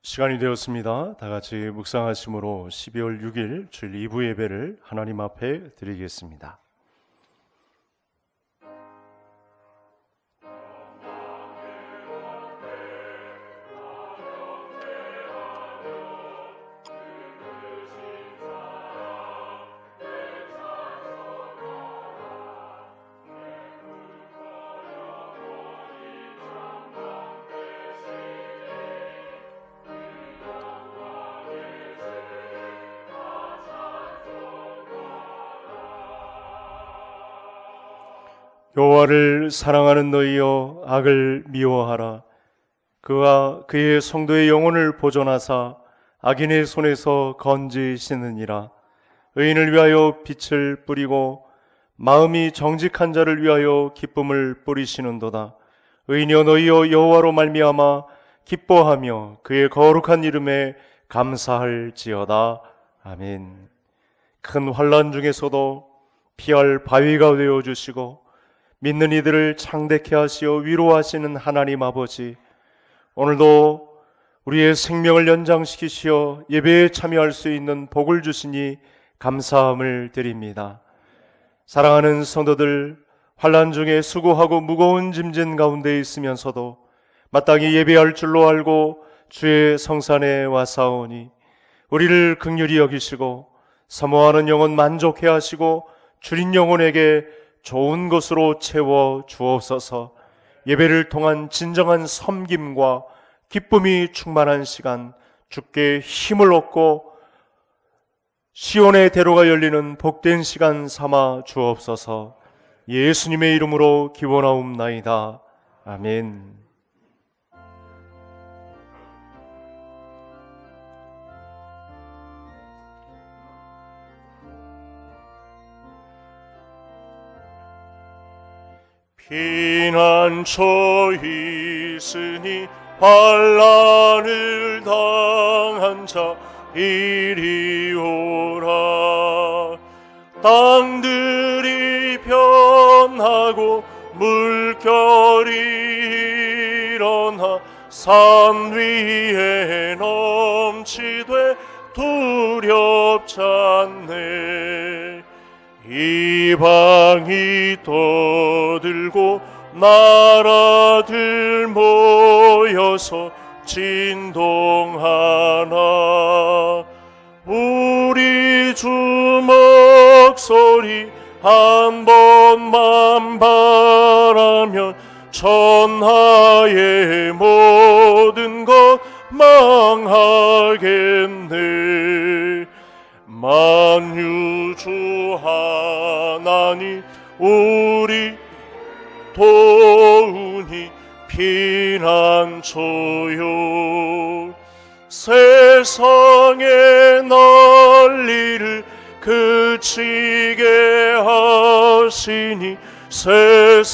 시간이 되었습니다. 다 같이 묵상하심으로 12월 6일 주일 2부 예배를 하나님 앞에 드리겠습니다. 여호와를 사랑하는 너희여 악을 미워하라. 그가 그의 성도의 영혼을 보존하사 악인의 손에서 건지시느니라. 의인을 위하여 빛을 뿌리고 마음이 정직한 자를 위하여 기쁨을 뿌리시는도다. 의인이여 너희여 여호와로 말미암아 기뻐하며 그의 거룩한 이름에 감사할지어다. 아멘. 큰 환난 중에서도 피할 바위가 되어 주시고 믿는 이들을 창대케 하시어 위로하시는 하나님 아버지, 오늘도 우리의 생명을 연장시키시어 예배에 참여할 수 있는 복을 주시니 감사함을 드립니다. 사랑하는 성도들, 환난 중에 수고하고 무거운 짐진 가운데 있으면서도 마땅히 예배할 줄로 알고 주의 성산에 와사오니 우리를 긍휼히 여기시고 사모하는 영혼 만족해 하시고 줄인 영혼에게 좋은 것으로 채워 주옵소서. 예배를 통한 진정한 섬김과 기쁨이 충만한 시간, 주께 힘을 얻고 시온의 대로가 열리는 복된 시간 삼아 주옵소서. 예수님의 이름으로 기원하옵나이다. 아멘. 피난처 있으니 환난을 당한 자 이리 오라. 땅들이 변하고 물결이 일어나 산 위에 넘치되 두렵지 않네. 이방이 떠들고 나라들 모여서 진동하나. 우리 주 목소리 한 번만 바라면 천하의 모든 것 망하겠네. 만유주 하나님 우리 도우니 피난처요. 세상의 난리를 그치게 하시니 세상의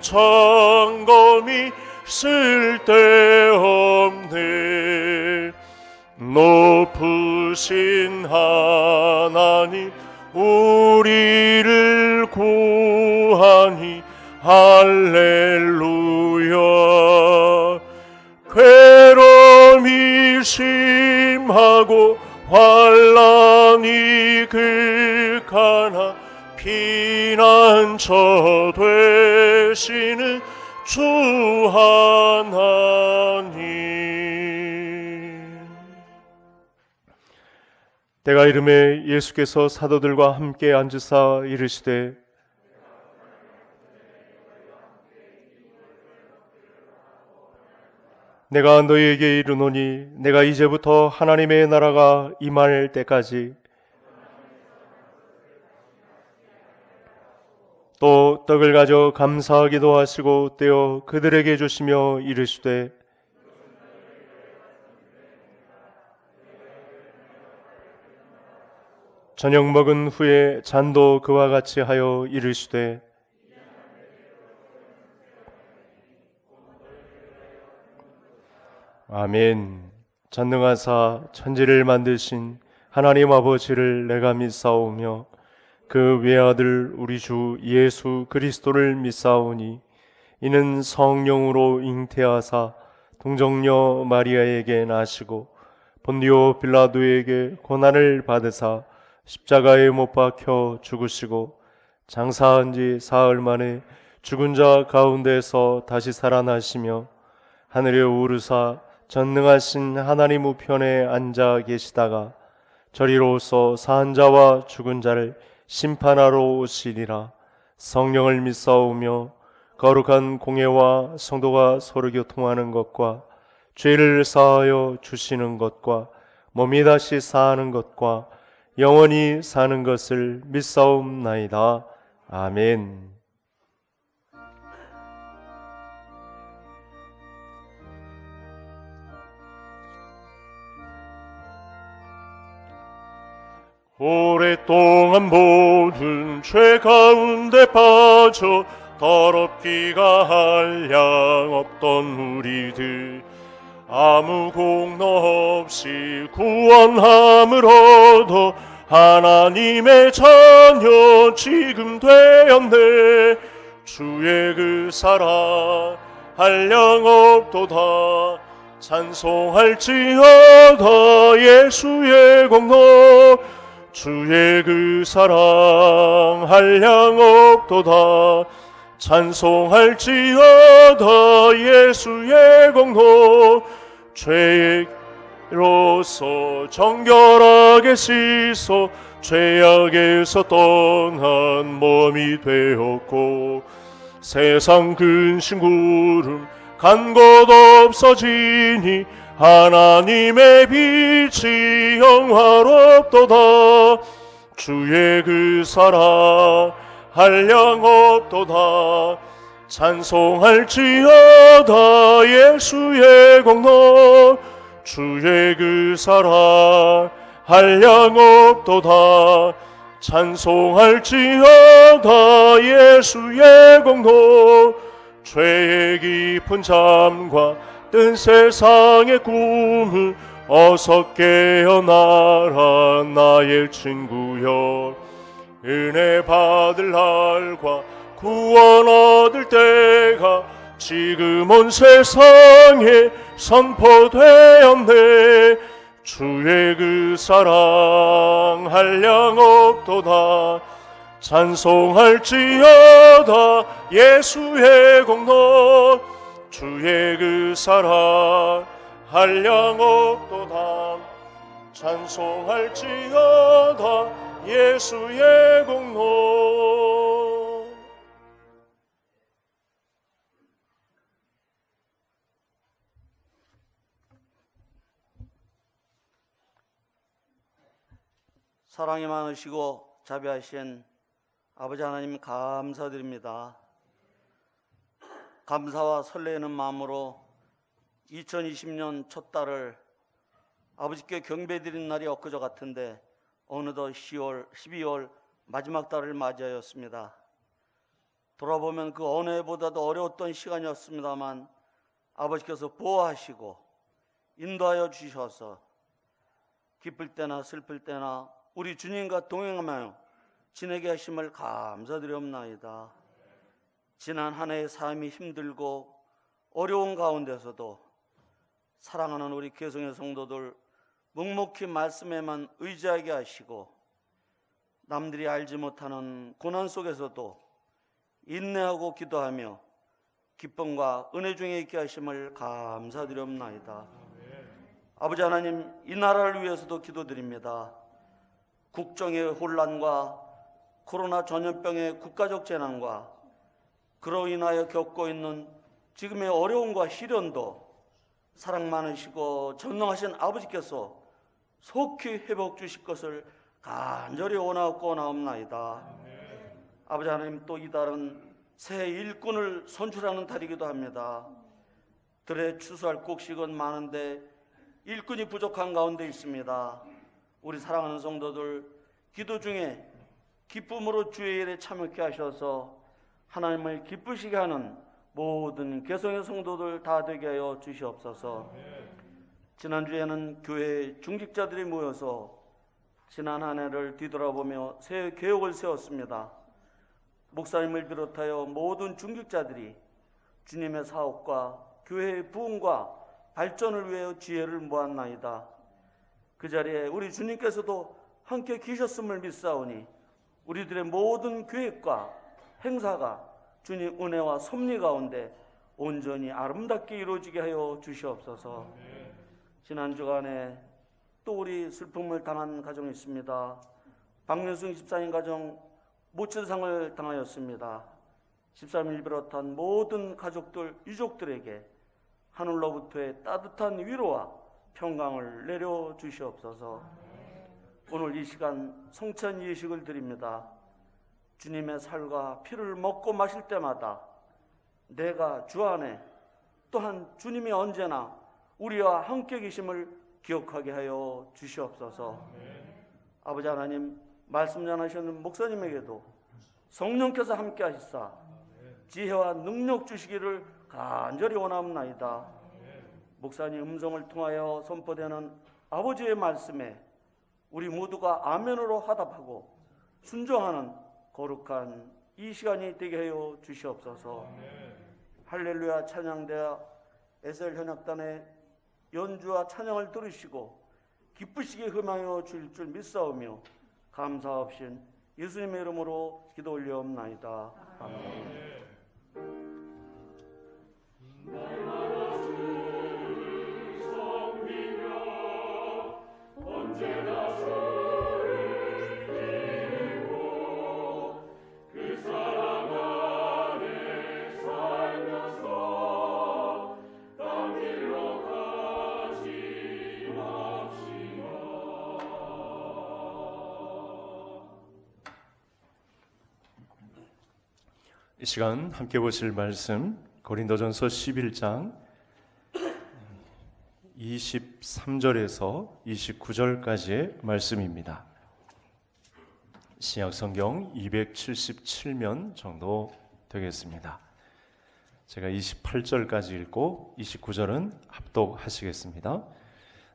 점검이 쓸데없네. 높으신 하나님 우리를 구하니 할렐루야. 괴로움이 심하고 환난이 극하나 피난처 되시는 주 하나님. 때가 이름에 예수께서 사도들과 함께 앉으사 이르시되 내가 너희에게 이르노니 내가 이제부터 하나님의 나라가 임할 때까지 또 떡을 가져 감사하기도 하시고 떼어 그들에게 주시며 이르시되 저녁 먹은 후에 잔도 그와 같이 하여 이르시되 아멘. 전능하사 천지를 만드신 하나님 아버지를 내가 믿사오며 그 외아들 우리 주 예수 그리스도를 믿사오니 이는 성령으로 잉태하사 동정녀 마리아에게 나시고 본디오 빌라도에게 고난을 받으사 십자가에 못 박혀 죽으시고 장사한 지 사흘 만에 죽은 자 가운데서 다시 살아나시며 하늘에 오르사 전능하신 하나님 우편에 앉아 계시다가 저리로서 사한 자와 죽은 자를 심판하러 오시리라. 성령을 믿사오며 거룩한 공예와 성도가 서로 교통하는 것과 죄를 사하여 주시는 것과 몸이 다시 사는 것과 영원히 사는 것을 믿사옵나이다. 아멘. 오랫동안 모든 죄 가운데 빠져 더럽기가 한량 없던 우리들 아무 공로 없이 구원함을 얻어 하나님의 자녀 지금 되었네. 주의 그 사랑 한량 없도다. 찬송할지어다 예수의 공로. 주의 그 사랑 한량 없도다. 찬송할지어다 예수의 공로. 죄로서 정결하게 씻어 죄악에서 떠난 몸이 되었고 세상 근심 구름 간 곳 없어지니 하나님의 빛이 영화롭도다. 주의 그 사랑 한량 없도다. 찬송할지어다 예수의 공로. 주의 그 사랑 한량 없도다. 찬송할지어다 예수의 공로. 죄의 깊은 잠과 뜬 세상의 꿈을 어서 깨어나라 나의 친구여. 은혜 받을 날과 구원 얻을 때가 지금 온 세상에 선포되었네. 주의 그 사랑 한량 없도다. 찬송할지어다 예수의 공로. 주의 그 사랑 한량 없도다. 찬송할지어다 예수의 공로. 사랑이 많으시고 자비하신 아버지 하나님 감사드립니다. 감사와 설레는 마음으로 2020년 첫 달을 아버지께 경배드린 날이 엊그저 같은데 어느덧 12월 마지막 달을 맞이하였습니다. 돌아보면 그 어느 해보다도 어려웠던 시간이었습니다만 아버지께서 보호하시고 인도하여 주셔서 기쁠 때나 슬플 때나 우리 주님과 동행하며 지내게 하심을 감사드리옵나이다. 지난 한 해의 삶이 힘들고 어려운 가운데서도 사랑하는 우리 개성의 성도들 묵묵히 말씀에만 의지하게 하시고 남들이 알지 못하는 고난 속에서도 인내하고 기도하며 기쁨과 은혜 중에 있게 하심을 감사드리옵나이다. 아버지 하나님, 이 나라를 위해서도 기도드립니다. 국정의 혼란과 코로나 전염병의 국가적 재난과 그로 인하여 겪고 있는 지금의 어려움과 시련도 사랑 많으시고 전능하신 아버지께서 속히 회복 주실 것을 간절히 원하고 나옵나이다. 아버지 하나님, 또 이 달은 새 일꾼을 선출하는 달이기도 합니다. 들에 추수할 곡식은 많은데 일꾼이 부족한 가운데 있습니다. 우리 사랑하는 성도들 기도 중에 기쁨으로 주의 일에 참여케 하셔서 하나님을 기쁘시게 하는 모든 개성의 성도들 다 되게 하여 주시옵소서. 지난주에는 교회 중직자들이 모여서 지난 한 해를 뒤돌아보며 새 계획을 세웠습니다. 목사님을 비롯하여 모든 중직자들이 주님의 사업과 교회의 부흥과 발전을 위하여 지혜를 모았나이다. 그 자리에 우리 주님께서도 함께 계셨음을 믿사오니 우리들의 모든 계획과 행사가 주님 은혜와 섭리 가운데 온전히 아름답게 이루어지게 하여 주시옵소서. 지난 주간에 또 우리 슬픔을 당한 가정이 있습니다. 박윤승 집사님 가정 모친상을 당하였습니다. 집사님을 비롯한 모든 가족들, 유족들에게 하늘로부터의 따뜻한 위로와 평강을 내려 주시옵소서. 오늘 이 시간 성찬 예식을 드립니다. 주님의 살과 피를 먹고 마실 때마다 내가 주 안에, 또한 주님이 언제나 우리와 함께 계심을 기억하게 하여 주시옵소서. 아버지 하나님, 말씀 전하시는 목사님에게도 성령께서 함께 하시사 지혜와 능력 주시기를 간절히 원하옵나이다. 목사님 음성을 통하여 선포되는 아버지의 말씀에 우리 모두가 아멘으로 화답하고 순종하는 거룩한 이 시간이 되게 하여 주시옵소서. 할렐루야 찬양대와 에셀 현악단의 연주와 찬양을 들으시고 기쁘시게 흠하여 주실 줄 믿사오며 감사합신 예수님의 이름으로 기도 올려옵나이다. 아멘. 이 시간 함께 보실 말씀 고린도전서 11장 23절에서 29절까지의 말씀입니다. 신약성경 277면 정도 되겠습니다. 제가 28절까지 읽고 29절은 합독하시겠습니다.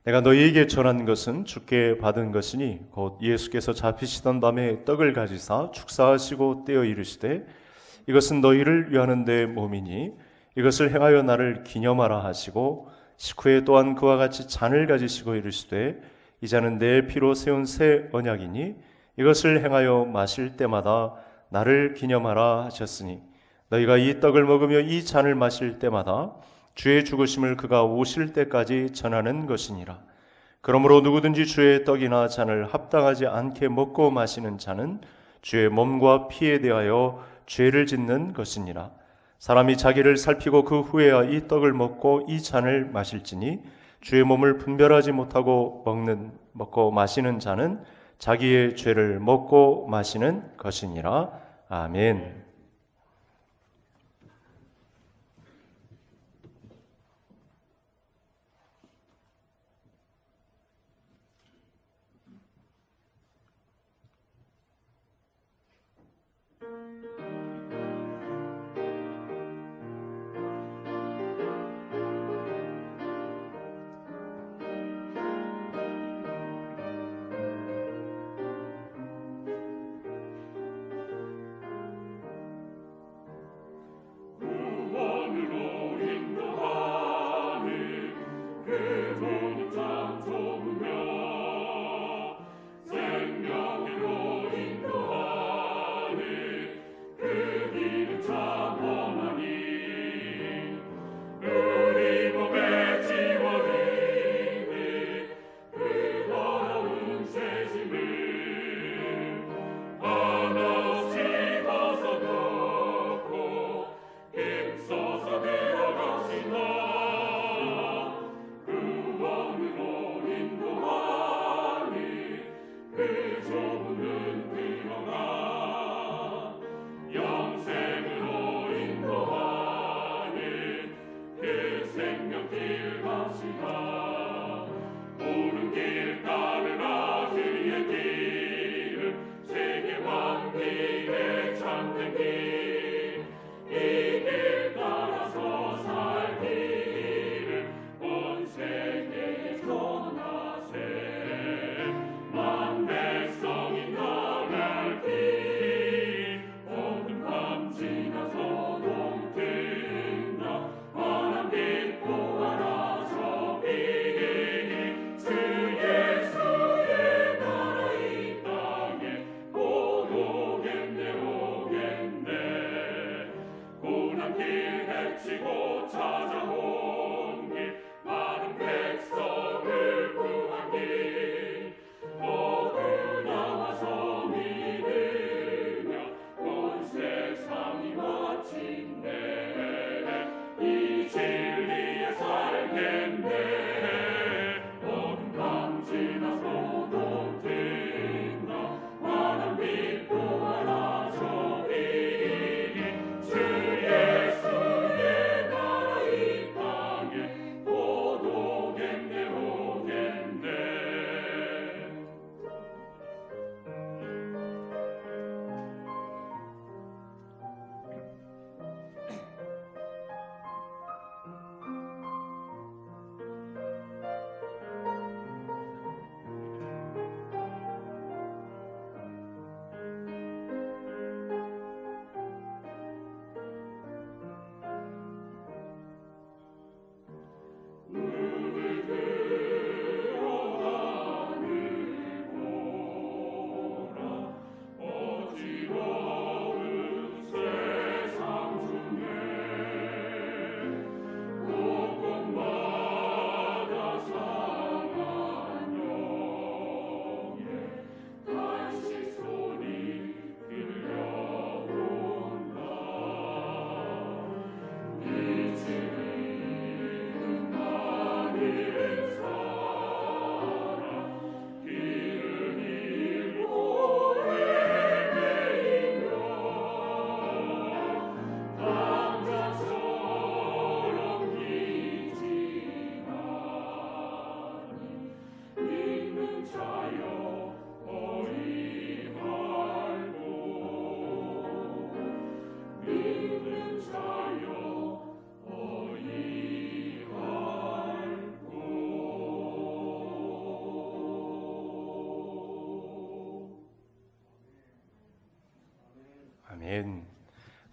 내가 너희에게 전한 것은 주께 받은 것이니 곧 예수께서 잡히시던 밤에 떡을 가지사 축사하시고 떼어 이르시되 이것은 너희를 위하는 데 몸이니 이것을 행하여 나를 기념하라 하시고 식후에 또한 그와 같이 잔을 가지시고 이르시되 이 잔은 내 피로 세운 새 언약이니 이것을 행하여 마실 때마다 나를 기념하라 하셨으니 너희가 이 떡을 먹으며 이 잔을 마실 때마다 주의 죽으심을 그가 오실 때까지 전하는 것이니라. 그러므로 누구든지 주의 떡이나 잔을 합당하지 않게 먹고 마시는 자는 주의 몸과 피에 대하여 죄를 짓는 것이니라. 사람이 자기를 살피고 그 후에야 이 떡을 먹고 이 잔을 마실지니 주의 몸을 분별하지 못하고 먹고 마시는 자는 자기의 죄를 먹고 마시는 것이니라. 아멘.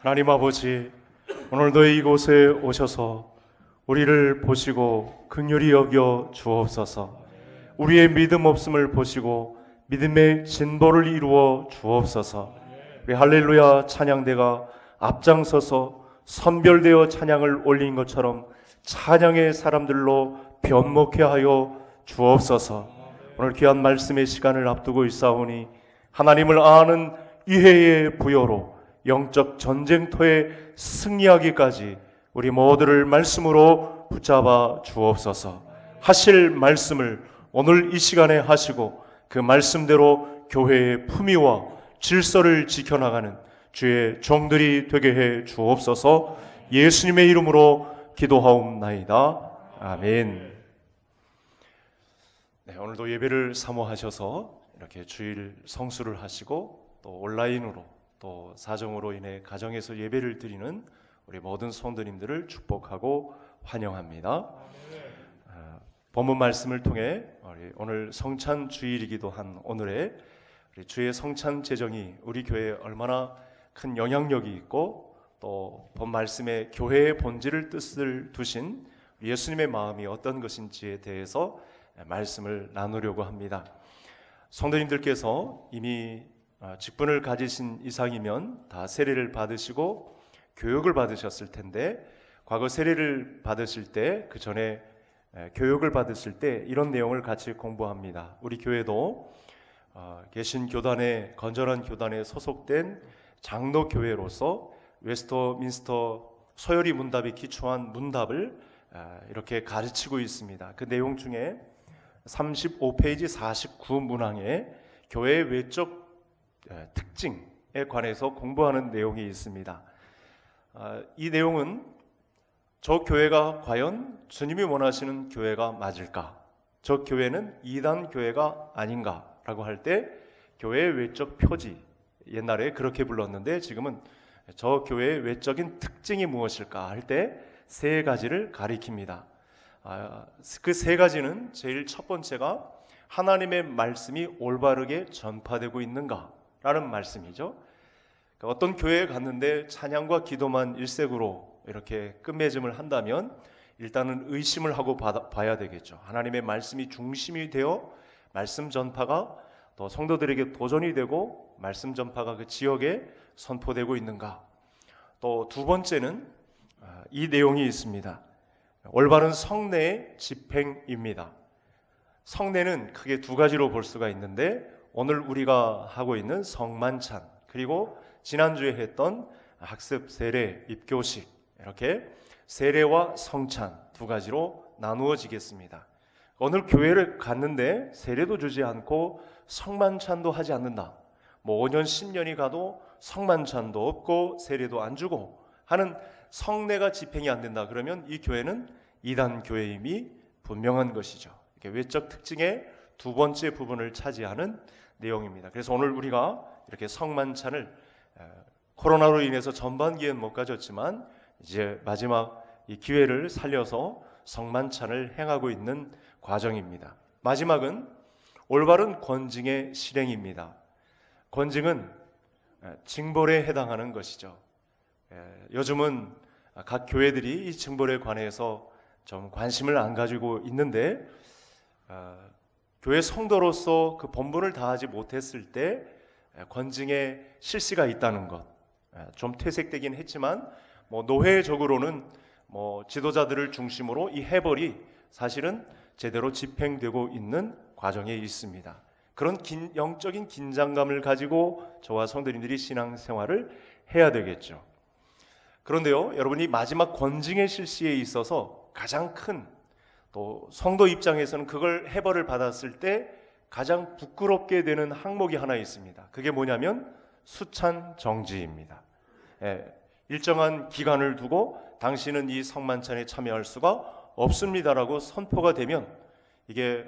하나님 아버지, 오늘도 이곳에 오셔서 우리를 보시고 긍휼히 여겨 주옵소서. 우리의 믿음 없음을 보시고 믿음의 진보를 이루어 주옵소서. 우리 할렐루야 찬양대가 앞장서서 선별되어 찬양을 올린 것처럼 찬양의 사람들로 변목해 하여 주옵소서. 오늘 귀한 말씀의 시간을 앞두고 있사오니 하나님을 아는 이해의 부여로 영적 전쟁터에 승리하기까지 우리 모두를 말씀으로 붙잡아 주옵소서. 하실 말씀을 오늘 이 시간에 하시고 그 말씀대로 교회의 품위와 질서를 지켜나가는 주의 종들이 되게 해 주옵소서. 예수님의 이름으로 기도하옵나이다. 아멘. 네, 오늘도 예배를 사모하셔서 이렇게 주일 성수를 하시고 또 온라인으로 또 사정으로 인해 가정에서 예배를 드리는 우리 모든 성도님들을 축복하고 환영합니다. 본문 말씀을 통해 오늘 성찬 주일이기도 한 오늘의 우리 주의 성찬 제정이 우리 교회에 얼마나 큰 영향력이 있고 또 본 말씀에 교회의 본질을 뜻을 두신 예수님의 마음이 어떤 것인지에 대해서 말씀을 나누려고 합니다. 성도님들께서 이미 직분을 가지신 이상이면 다 세례를 받으시고 교육을 받으셨을 텐데 과거 세례를 받으실 때 그 전에 교육을 받으실 때 이런 내용을 같이 공부합니다. 우리 교회도 계신 교단에 건전한 교단에 소속된 장로교회로서 웨스터민스터 소요리 문답에 기초한 문답을 이렇게 가르치고 있습니다. 그 내용 중에 35페이지 49문항에 교회의 외적 특징에 관해서 공부하는 내용이 있습니다. 이 내용은 저 교회가 과연 주님이 원하시는 교회가 맞을까? 저 교회는 이단 교회가 아닌가라고 할 때 교회의 외적 표지, 옛날에 그렇게 불렀는데 지금은 저 교회의 외적인 특징이 무엇일까 할 때 세 가지를 가리킵니다. 그 세 가지는 제일 첫 번째가 하나님의 말씀이 올바르게 전파되고 있는가라는 말씀이죠. 그러니까 어떤 교회에 갔는데 찬양과 기도만 일색으로 이렇게 끝맺음을 한다면 일단은 의심을 하고 봐야 되겠죠. 하나님의 말씀이 중심이 되어 말씀 전파가 또 성도들에게 도전이 되고 말씀 전파가 그 지역에 선포되고 있는가. 또 두 번째는 이 내용이 있습니다. 올바른 성례의 집행입니다. 성례는 크게 두 가지로 볼 수가 있는데 오늘 우리가 하고 있는 성만찬 그리고 지난주에 했던 학습 세례 입교식 이렇게 세례와 성찬 두 가지로 나누어지겠습니다. 오늘 교회를 갔는데 세례도 주지 않고 성만찬도 하지 않는다. 5년 10년이 가도 성만찬도 없고 세례도 안 주고 하는 성례가 집행이 안 된다. 그러면 이 교회는 이단 교회임이 분명한 것이죠. 이렇게 외적 특징의 두 번째 부분을 차지하는 내용입니다. 그래서 오늘 우리가 이렇게 성만찬을 코로나로 인해서 전반기엔 못 가졌지만 이제 마지막 이 기회를 살려서 성만찬을 행하고 있는 과정입니다. 마지막은 올바른 권징의 실행입니다. 권징은 징벌에 해당하는 것이죠. 요즘은 각 교회들이 이 징벌에 관해서 좀 관심을 안 가지고 있는데 교회 성도로서 그 본분을 다하지 못했을 때 권징의 실시가 있다는 것. 좀 퇴색되긴 했지만 노회적으로는 지도자들을 중심으로 이 해벌이 사실은 제대로 집행되고 있는 과정에 있습니다. 그런 영적인 긴장감을 가지고 저와 성도님들이 신앙생활을 해야 되겠죠. 그런데요, 여러분이 마지막 권징의 실시에 있어서 가장 큰 또 성도 입장에서는 그걸 해벌을 받았을 때 가장 부끄럽게 되는 항목이 하나 있습니다. 그게 뭐냐면 수찬 정지입니다. 일정한 기간을 두고 당신은 이 성만찬에 참여할 수가 없습니다라고 선포가 되면 이게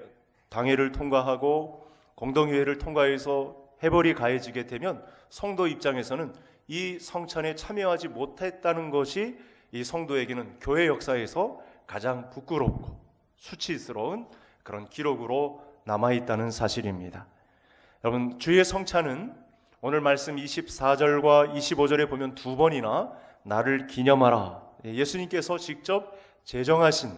당회를 통과하고 공동회의를 통과해서 해벌이 가해지게 되면 성도 입장에서는 이 성찬에 참여하지 못했다는 것이 이 성도에게는 교회 역사에서 가장 부끄럽고 수치스러운 그런 기록으로 남아있다는 사실입니다. 여러분, 주의 성찬은 오늘 말씀 24절과 25절에 보면 두 번이나 나를 기념하라, 예수님께서 직접 제정하신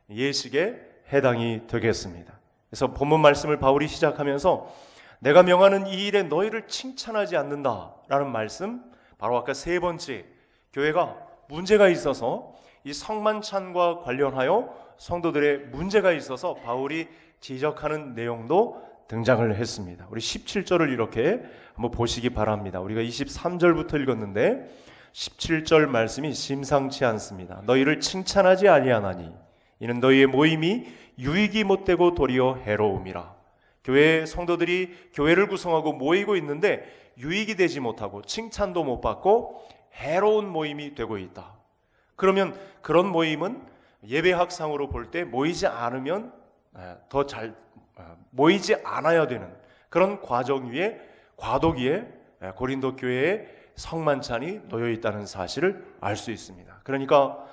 예식에 해당이 되겠습니다. 그래서 본문 말씀을 바울이 시작하면서 내가 명하는 이 일에 너희를 칭찬하지 않는다라는 말씀, 바로 아까 세 번째, 교회가 문제가 있어서 이 성만찬과 관련하여 성도들의 문제가 있어서 바울이 지적하는 내용도 등장을 했습니다. 우리 17절을 이렇게 한번 보시기 바랍니다. 우리가 23절부터 읽었는데 17절 말씀이 심상치 않습니다. 너희를 칭찬하지 아니하나니 이는 너희의 모임이 유익이 못되고 도리어 해로움이라. 교회 성도들이 교회를 구성하고 모이고 있는데 유익이 되지 못하고 칭찬도 못 받고 해로운 모임이 되고 있다. 그러면 그런 모임은 예배학상으로 볼 때 모이지 않으면 더 잘 모이지 않아야 되는 그런 과정 위에, 과도기 위에 고린도 교회에 성만찬이 놓여 있다는 사실을 알 수 있습니다. 그러니까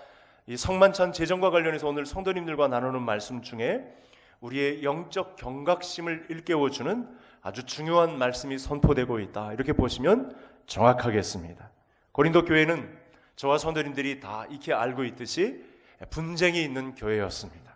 이 성만찬 제정과 관련해서 오늘 성도님들과 나누는 말씀 중에 우리의 영적 경각심을 일깨워주는 아주 중요한 말씀이 선포되고 있다, 이렇게 보시면 정확하겠습니다. 고린도 교회는 저와 성도님들이 다 익히 알고 있듯이 분쟁이 있는 교회였습니다.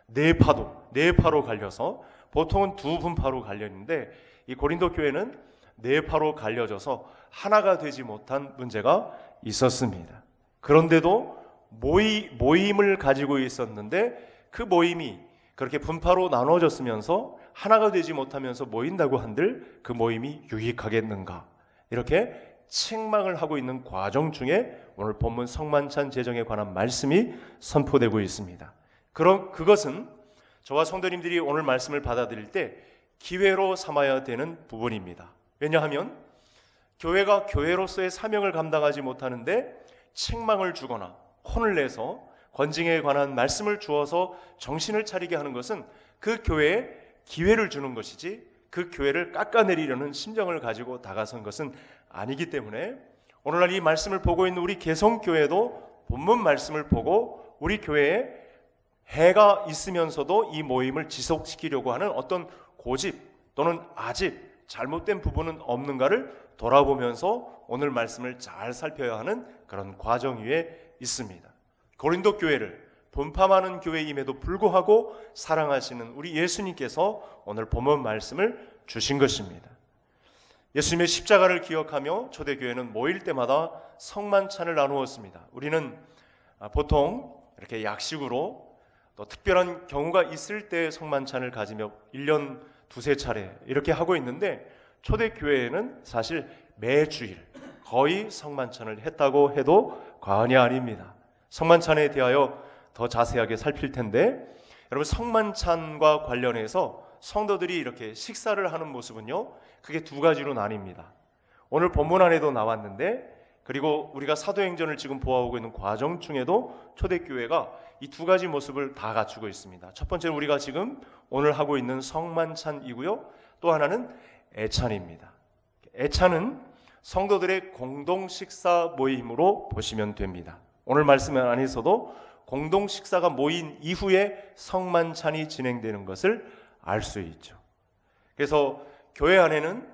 네 파로 갈려서, 보통은 두 분파로 갈렸는데 이 고린도 교회는 네 파로 갈려져서 하나가 되지 못한 문제가 있었습니다. 그런데도 모임을 가지고 있었는데 그 모임이 그렇게 분파로 나눠졌으면서 하나가 되지 못하면서 모인다고 한들 그 모임이 유익하겠는가, 이렇게 책망을 하고 있는 과정 중에 오늘 본문 성만찬 제정에 관한 말씀이 선포되고 있습니다. 그것은 저와 성도님들이 오늘 말씀을 받아들일 때 기회로 삼아야 되는 부분입니다. 왜냐하면 교회가 교회로서의 사명을 감당하지 못하는데 책망을 주거나 혼을 내서 권징에 관한 말씀을 주어서 정신을 차리게 하는 것은 그 교회에 기회를 주는 것이지 그 교회를 깎아내리려는 심정을 가지고 다가선 것은 아니기 때문에 오늘날 이 말씀을 보고 있는 우리 개성교회도 본문 말씀을 보고 우리 교회에 해가 있으면서도 이 모임을 지속시키려고 하는 어떤 고집 또는 아집, 잘못된 부분은 없는가를 돌아보면서 오늘 말씀을 잘 살펴야 하는 그런 과정 위에 있습니다. 고린도 교회를 분파 많은 교회임에도 불구하고 사랑하시는 우리 예수님께서 오늘 본문 말씀을 주신 것입니다. 예수님의 십자가를 기억하며 초대교회는 모일 때마다 성만찬을 나누었습니다. 우리는 보통 이렇게 약식으로 또 특별한 경우가 있을 때 성만찬을 가지며 1년 두세 차례 이렇게 하고 있는데 초대교회에는 사실 매주일 거의 성만찬을 했다고 해도 과언이 아닙니다. 성만찬에 대하여 더 자세하게 살필 텐데, 여러분 성만찬과 관련해서 성도들이 이렇게 식사를 하는 모습은요, 크게 두 가지로 나뉩니다. 오늘 본문 안에도 나왔는데, 그리고 우리가 사도행전을 지금 보아오고 있는 과정 중에도 초대교회가 이 두 가지 모습을 다 갖추고 있습니다. 첫 번째는 우리가 지금 오늘 하고 있는 성만찬이고요, 또 하나는 애찬입니다. 애찬은 성도들의 공동 식사 모임으로 보시면 됩니다. 오늘 말씀 안에서도 공동 식사가 모인 이후에 성만찬이 진행되는 것을 알 수 있죠. 그래서 교회 안에는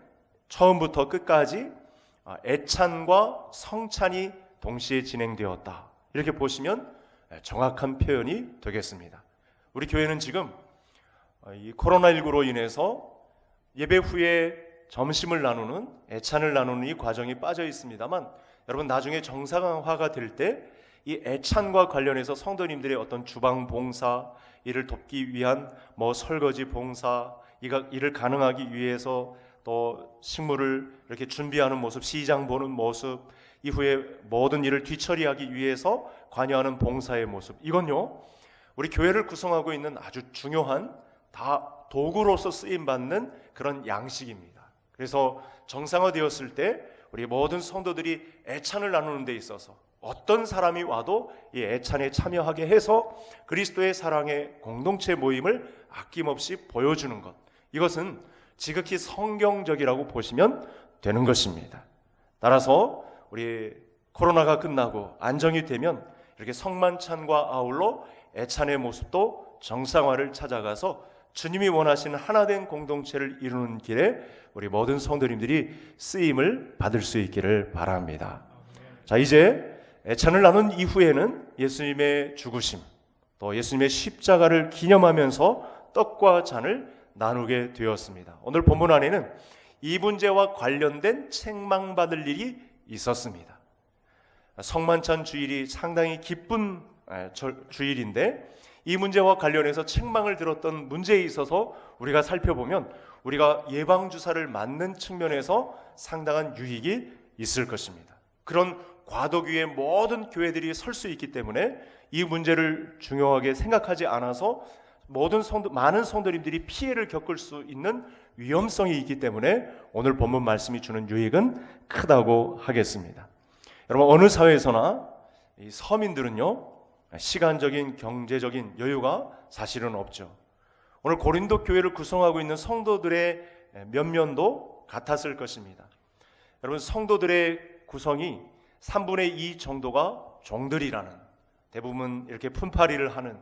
처음부터 끝까지 애찬과 성찬이 동시에 진행되었다, 이렇게 보시면 정확한 표현이 되겠습니다. 우리 교회는 지금 이 코로나19로 인해서 예배 후에 점심을 나누는, 애찬을 나누는 이 과정이 빠져 있습니다만, 여러분 나중에 정상화가 될 때 이 애찬과 관련해서 성도님들의 어떤 주방 봉사, 이를 돕기 위한 설거지 봉사, 이를 가능하기 위해서 또 식물을 이렇게 준비하는 모습, 시장 보는 모습, 이후에 모든 일을 뒤처리하기 위해서 관여하는 봉사의 모습, 이건요 우리 교회를 구성하고 있는 아주 중요한 다 도구로서 쓰임받는 그런 양식입니다. 그래서 정상화되었을 때 우리 모든 성도들이 애찬을 나누는 데 있어서 어떤 사람이 와도 이 애찬에 참여하게 해서 그리스도의 사랑의 공동체 모임을 아낌없이 보여주는 것, 이것은 지극히 성경적이라고 보시면 되는 것입니다. 따라서 우리 코로나가 끝나고 안정이 되면 이렇게 성만찬과 아울러 애찬의 모습도 정상화를 찾아가서 주님이 원하시는 하나된 공동체를 이루는 길에 우리 모든 성도님들이 쓰임을 받을 수 있기를 바랍니다. 자, 이제 애찬을 나눈 이후에는 예수님의 죽으심, 또 예수님의 십자가를 기념하면서 떡과 잔을 나누게 되었습니다. 오늘 본문 안에는 이 문제와 관련된 책망받을 일이 있었습니다. 성만찬 주일이 상당히 기쁜 주일인데 이 문제와 관련해서 책망을 들었던 문제에 있어서 우리가 살펴보면 우리가 예방주사를 맞는 측면에서 상당한 유익이 있을 것입니다. 그런 과도기 위에 모든 교회들이 설 수 있기 때문에 이 문제를 중요하게 생각하지 않아서 많은 성도님들이 피해를 겪을 수 있는 위험성이 있기 때문에 오늘 본문 말씀이 주는 유익은 크다고 하겠습니다. 여러분, 어느 사회에서나 이 서민들은요, 시간적인 경제적인 여유가 사실은 없죠. 오늘 고린도 교회를 구성하고 있는 성도들의 면면도 같았을 것입니다. 여러분, 성도들의 구성이 3분의 2 정도가 종들이라는, 대부분 이렇게 품팔이를 하는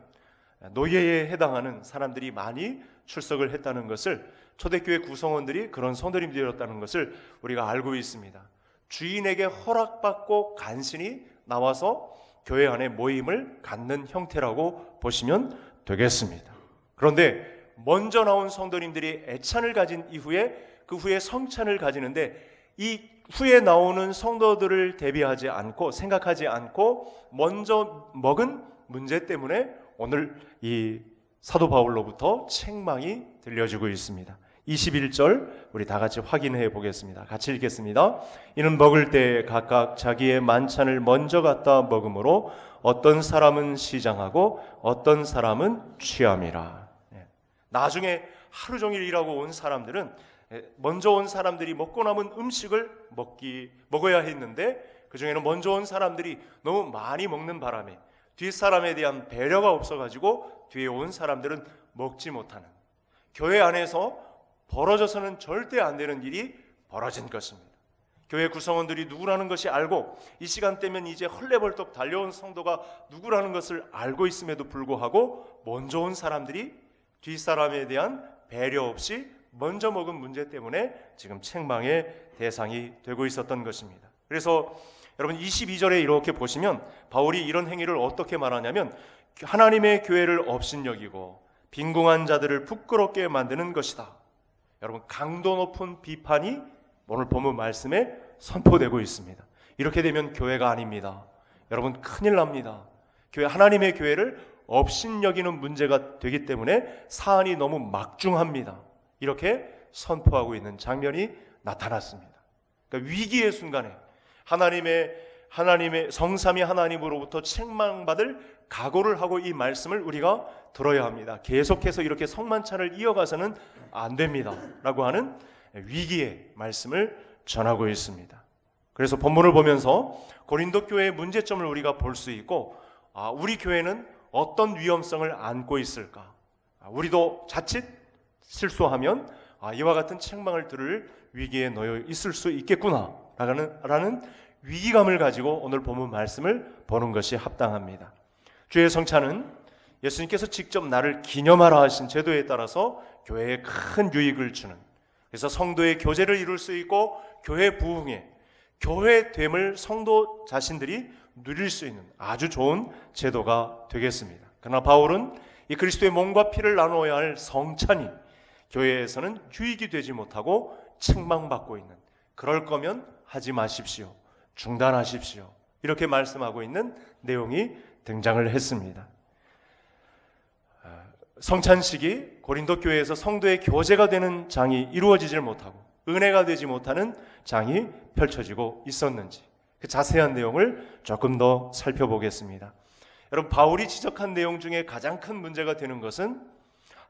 노예에 해당하는 사람들이 많이 출석을 했다는 것을, 초대교회 구성원들이 그런 성도님들이었다는 것을 우리가 알고 있습니다. 주인에게 허락받고 간신히 나와서 교회 안에 모임을 갖는 형태라고 보시면 되겠습니다. 그런데 먼저 나온 성도님들이 애찬을 가진 이후에 그 후에 성찬을 가지는데 이 후에 나오는 성도들을 대비하지 않고 생각하지 않고 먼저 먹은 문제 때문에 오늘 이 사도 바울로부터 책망이 들려지고 있습니다. 21절 우리 다 같이 확인해 보겠습니다. 같이 읽겠습니다. 이는 먹을 때 각각 자기의 만찬을 먼저 갖다 먹음으로 어떤 사람은 시장하고 어떤 사람은 취함이라. 나중에 하루 종일 일하고 온 사람들은 먼저 온 사람들이 먹고 남은 음식을 먹어야 했는데 그 중에는 먼저 온 사람들이 너무 많이 먹는 바람에 뒷사람에 대한 배려가 없어가지고 뒤에 온 사람들은 먹지 못하는, 교회 안에서 벌어져서는 절대 안 되는 일이 벌어진 것입니다. 교회 구성원들이 누구라는 것이 알고 이 시간대면 이제 헐레벌떡 달려온 성도가 누구라는 것을 알고 있음에도 불구하고 먼저 온 사람들이 뒷사람에 대한 배려 없이 먼저 먹은 문제 때문에 지금 책망의 대상이 되고 있었던 것입니다. 그래서 여러분 22절에 이렇게 보시면 바울이 이런 행위를 어떻게 말하냐면 하나님의 교회를 업신여기고 빈궁한 자들을 부끄럽게 만드는 것이다. 여러분, 강도 높은 비판이 오늘 본문 말씀에 선포되고 있습니다. 이렇게 되면 교회가 아닙니다. 여러분, 큰일 납니다. 하나님의 교회를 업신여기는 문제가 되기 때문에 사안이 너무 막중합니다. 이렇게 선포하고 있는 장면이 나타났습니다. 그러니까 위기의 순간에 하나님의 성삼위 하나님으로부터 책망받을 각오를 하고 이 말씀을 우리가 들어야 합니다. 계속해서 이렇게 성만찬을 이어가서는 안 됩니다 라고 하는 위기의 말씀을 전하고 있습니다. 그래서 본문을 보면서 고린도 교회의 문제점을 우리가 볼 수 있고, 우리 교회는 어떤 위험성을 안고 있을까, 우리도 자칫 실수하면 이와 같은 책망을 들을 위기에 놓여 있을 수 있겠구나 라는 위기감을 가지고 오늘 본문 말씀을 보는 것이 합당합니다. 주의 성찬은 예수님께서 직접 나를 기념하라 하신 제도에 따라서 교회에 큰 유익을 주는, 그래서 성도의 교제를 이룰 수 있고 교회 부흥에, 교회됨을 성도 자신들이 누릴 수 있는 아주 좋은 제도가 되겠습니다. 그러나 바울은 이 그리스도의 몸과 피를 나누어야 할 성찬이 교회에서는 유익이 되지 못하고 책망받고 있는, 그럴 거면 하지 마십시오, 중단하십시오, 이렇게 말씀하고 있는 내용이 등장을 했습니다. 성찬식이 고린도 교회에서 성도의 교제가 되는 장이 이루어지질 못하고 은혜가 되지 못하는 장이 펼쳐지고 있었는지 그 자세한 내용을 조금 더 살펴보겠습니다. 여러분, 바울이 지적한 내용 중에 가장 큰 문제가 되는 것은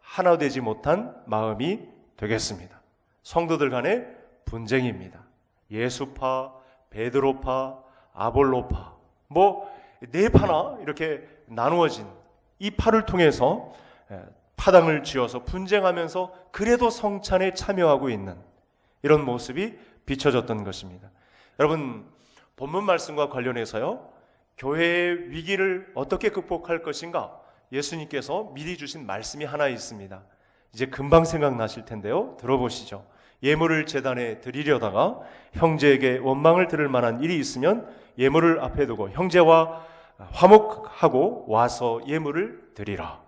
하나 되지 못한 마음이 되겠습니다. 성도들 간의 분쟁입니다. 예수파, 베드로파, 아볼로파, 네 파나 이렇게 나누어진 이 파를 통해서 파당을 지어서 분쟁하면서 그래도 성찬에 참여하고 있는 이런 모습이 비춰졌던 것입니다. 여러분, 본문 말씀과 관련해서요, 교회의 위기를 어떻게 극복할 것인가 예수님께서 미리 주신 말씀이 하나 있습니다. 이제 금방 생각나실 텐데요. 들어보시죠. 예물을 제단에 드리려다가 형제에게 원망을 들을 만한 일이 있으면 예물을 앞에 두고 형제와 화목하고 와서 예물을 드리라.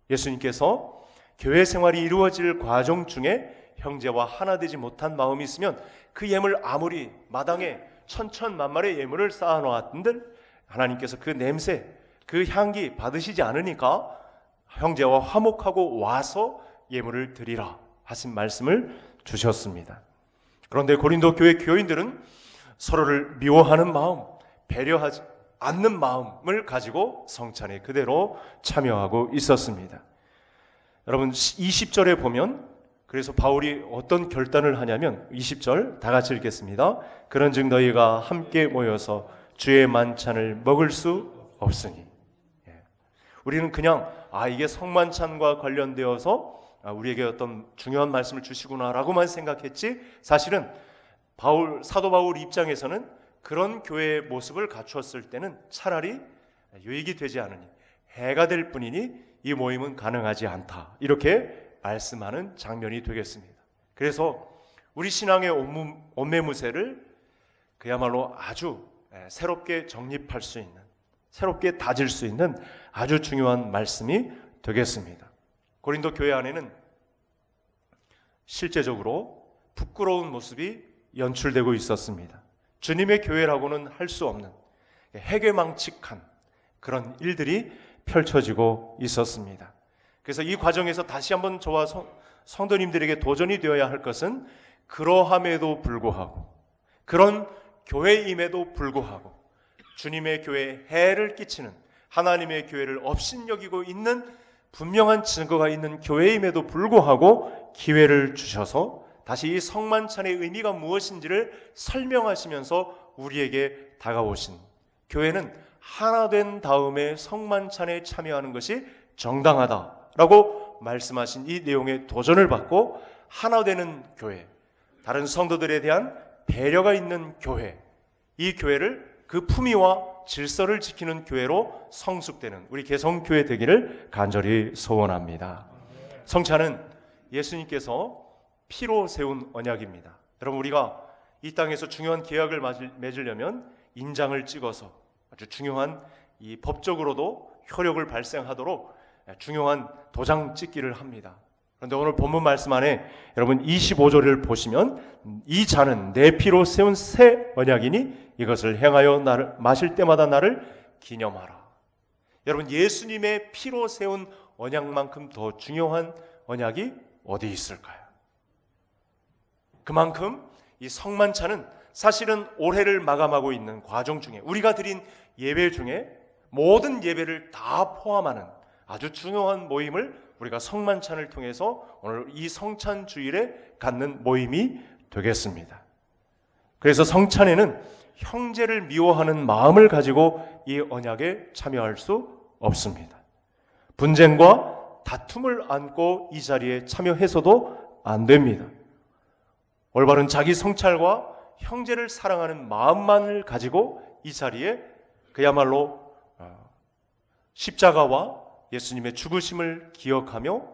예수님께서 교회 생활이 이루어질 과정 중에 형제와 하나 되지 못한 마음이 있으면 그 예물 아무리 마당에 천천만마의 예물을 쌓아놓았던들 하나님께서 그 냄새, 그 향기 받으시지 않으니까 형제와 화목하고 와서 예물을 드리라 하신 말씀을 주셨습니다. 그런데 고린도 교회 교인들은 서로를 미워하는 마음, 배려하지 않는 마음을 가지고 성찬에 그대로 참여하고 있었습니다. 여러분 20절에 보면 그래서 바울이 어떤 결단을 하냐면 20절 다 같이 읽겠습니다. 그런즉 너희가 함께 모여서 주의 만찬을 먹을 수 없으니. 우리는 그냥 이게 성만찬과 관련되어서 우리에게 어떤 중요한 말씀을 주시구나라고만 생각했지 사실은 사도 바울 입장에서는 그런 교회의 모습을 갖추었을 때는 차라리 유익이 되지 않으니 해가 될 뿐이니 이 모임은 가능하지 않다 이렇게 말씀하는 장면이 되겠습니다. 그래서 우리 신앙의 옷매무새를 그야말로 아주 새롭게 정립할 수 있는, 새롭게 다질 수 있는 아주 중요한 말씀이 되겠습니다. 고린도 교회 안에는 실제적으로 부끄러운 모습이 연출되고 있었습니다. 주님의 교회라고는 할 수 없는 해괴망측한 그런 일들이 펼쳐지고 있었습니다. 그래서 이 과정에서 다시 한번 저와 성도님들에게 도전이 되어야 할 것은 그러함에도 불구하고 그런 교회임에도 불구하고 주님의 교회에 해를 끼치는 하나님의 교회를 업신여기고 있는 분명한 증거가 있는 교회임에도 불구하고 기회를 주셔서 다시 이 성만찬의 의미가 무엇인지를 설명하시면서 우리에게 다가오신 교회는 하나 된 다음에 성만찬에 참여하는 것이 정당하다라고 말씀하신 이 내용에 도전을 받고 하나 되는 교회, 다른 성도들에 대한 배려가 있는 교회, 이 교회를 그 품위와 질서를 지키는 교회로 성숙되는 우리 개성교회 되기를 간절히 소원합니다. 성찬은 예수님께서 피로 세운 언약입니다. 여러분 우리가 이 땅에서 중요한 계약을 맺으려면 인장을 찍어서 아주 중요한 이 법적으로도 효력을 발생하도록 중요한 도장 찍기를 합니다. 그런데 오늘 본문 말씀 안에 여러분 25절을 보시면 이 잔은 내 피로 세운 새 언약이니 이것을 행하여 마실 때마다 나를 기념하라. 여러분 예수님의 피로 세운 언약만큼 더 중요한 언약이 어디 있을까요? 그만큼 이 성만찬은 사실은 올해를 마감하고 있는 과정 중에 우리가 드린 예배 중에 모든 예배를 다 포함하는 아주 중요한 모임을 우리가 성만찬을 통해서 오늘 이 성찬 주일에 갖는 모임이 되겠습니다. 그래서 성찬에는 형제를 미워하는 마음을 가지고 이 언약에 참여할 수 없습니다. 분쟁과 다툼을 안고 이 자리에 참여해서도 안 됩니다. 올바른 자기 성찰과 형제를 사랑하는 마음만을 가지고 이 자리에 그야말로 십자가와 예수님의 죽으심을 기억하며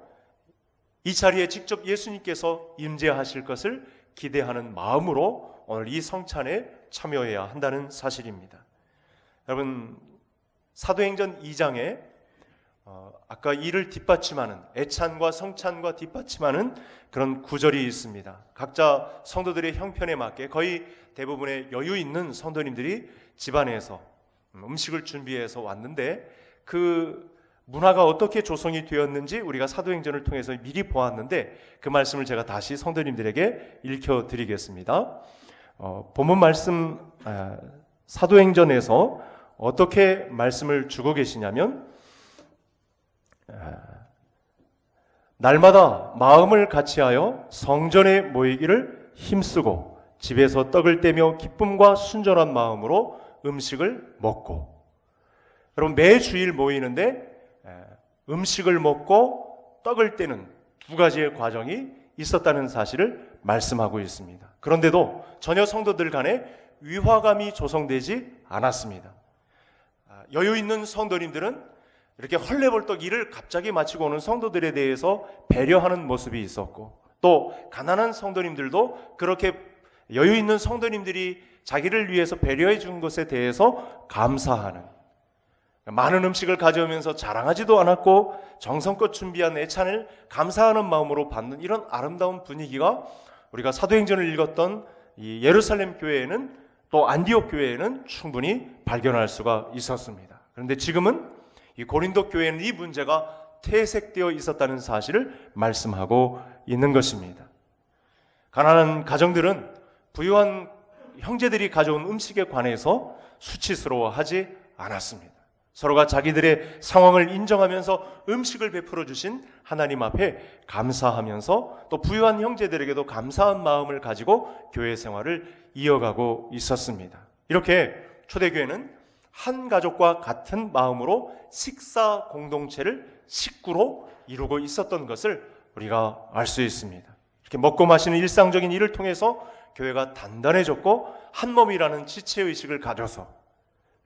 이 자리에 직접 예수님께서 임재하실 것을 기대하는 마음으로 오늘 이 성찬에 참여해야 한다는 사실입니다. 여러분 사도행전 2장에 아까 이를 뒷받침하는 애찬과 성찬과 뒷받침하는 그런 구절이 있습니다. 각자 성도들의 형편에 맞게 거의 대부분의 여유 있는 성도님들이 집안에서 음식을 준비해서 왔는데 그 문화가 어떻게 조성이 되었는지 우리가 사도행전을 통해서 미리 보았는데 그 말씀을 제가 다시 성도님들에게 읽혀드리겠습니다. 본문 말씀 사도행전에서 어떻게 말씀을 주고 계시냐면 날마다 마음을 같이하여 성전에 모이기를 힘쓰고 집에서 떡을 떼며 기쁨과 순전한 마음으로 음식을 먹고 여러분 매 주일 모이는데 음식을 먹고 떡을 떼는 두 가지의 과정이 있었다는 사실을 말씀하고 있습니다. 그런데도 전혀 성도들 간에 위화감이 조성되지 않았습니다. 여유 있는 성도님들은 이렇게 헐레벌떡 일을 갑자기 마치고 오는 성도들에 대해서 배려하는 모습이 있었고, 또 가난한 성도님들도 그렇게 여유 있는 성도님들이 자기를 위해서 배려해 준 것에 대해서 감사하는, 많은 음식을 가져오면서 자랑하지도 않았고 정성껏 준비한 애찬을 감사하는 마음으로 받는 이런 아름다운 분위기가 우리가 사도행전을 읽었던 이 예루살렘 교회에는, 또 안디옥 교회에는 충분히 발견할 수가 있었습니다. 그런데 지금은 이 고린도 교회는 이 문제가 퇴색되어 있었다는 사실을 말씀하고 있는 것입니다. 가난한 가정들은 부유한 형제들이 가져온 음식에 관해서 수치스러워하지 않았습니다. 서로가 자기들의 상황을 인정하면서 음식을 베풀어 주신 하나님 앞에 감사하면서 또 부유한 형제들에게도 감사한 마음을 가지고 교회 생활을 이어가고 있었습니다. 이렇게 초대교회는 한 가족과 같은 마음으로 식사 공동체를 식구로 이루고 있었던 것을 우리가 알 수 있습니다. 이렇게 먹고 마시는 일상적인 일을 통해서 교회가 단단해졌고 한 몸이라는 지체의식을 가져서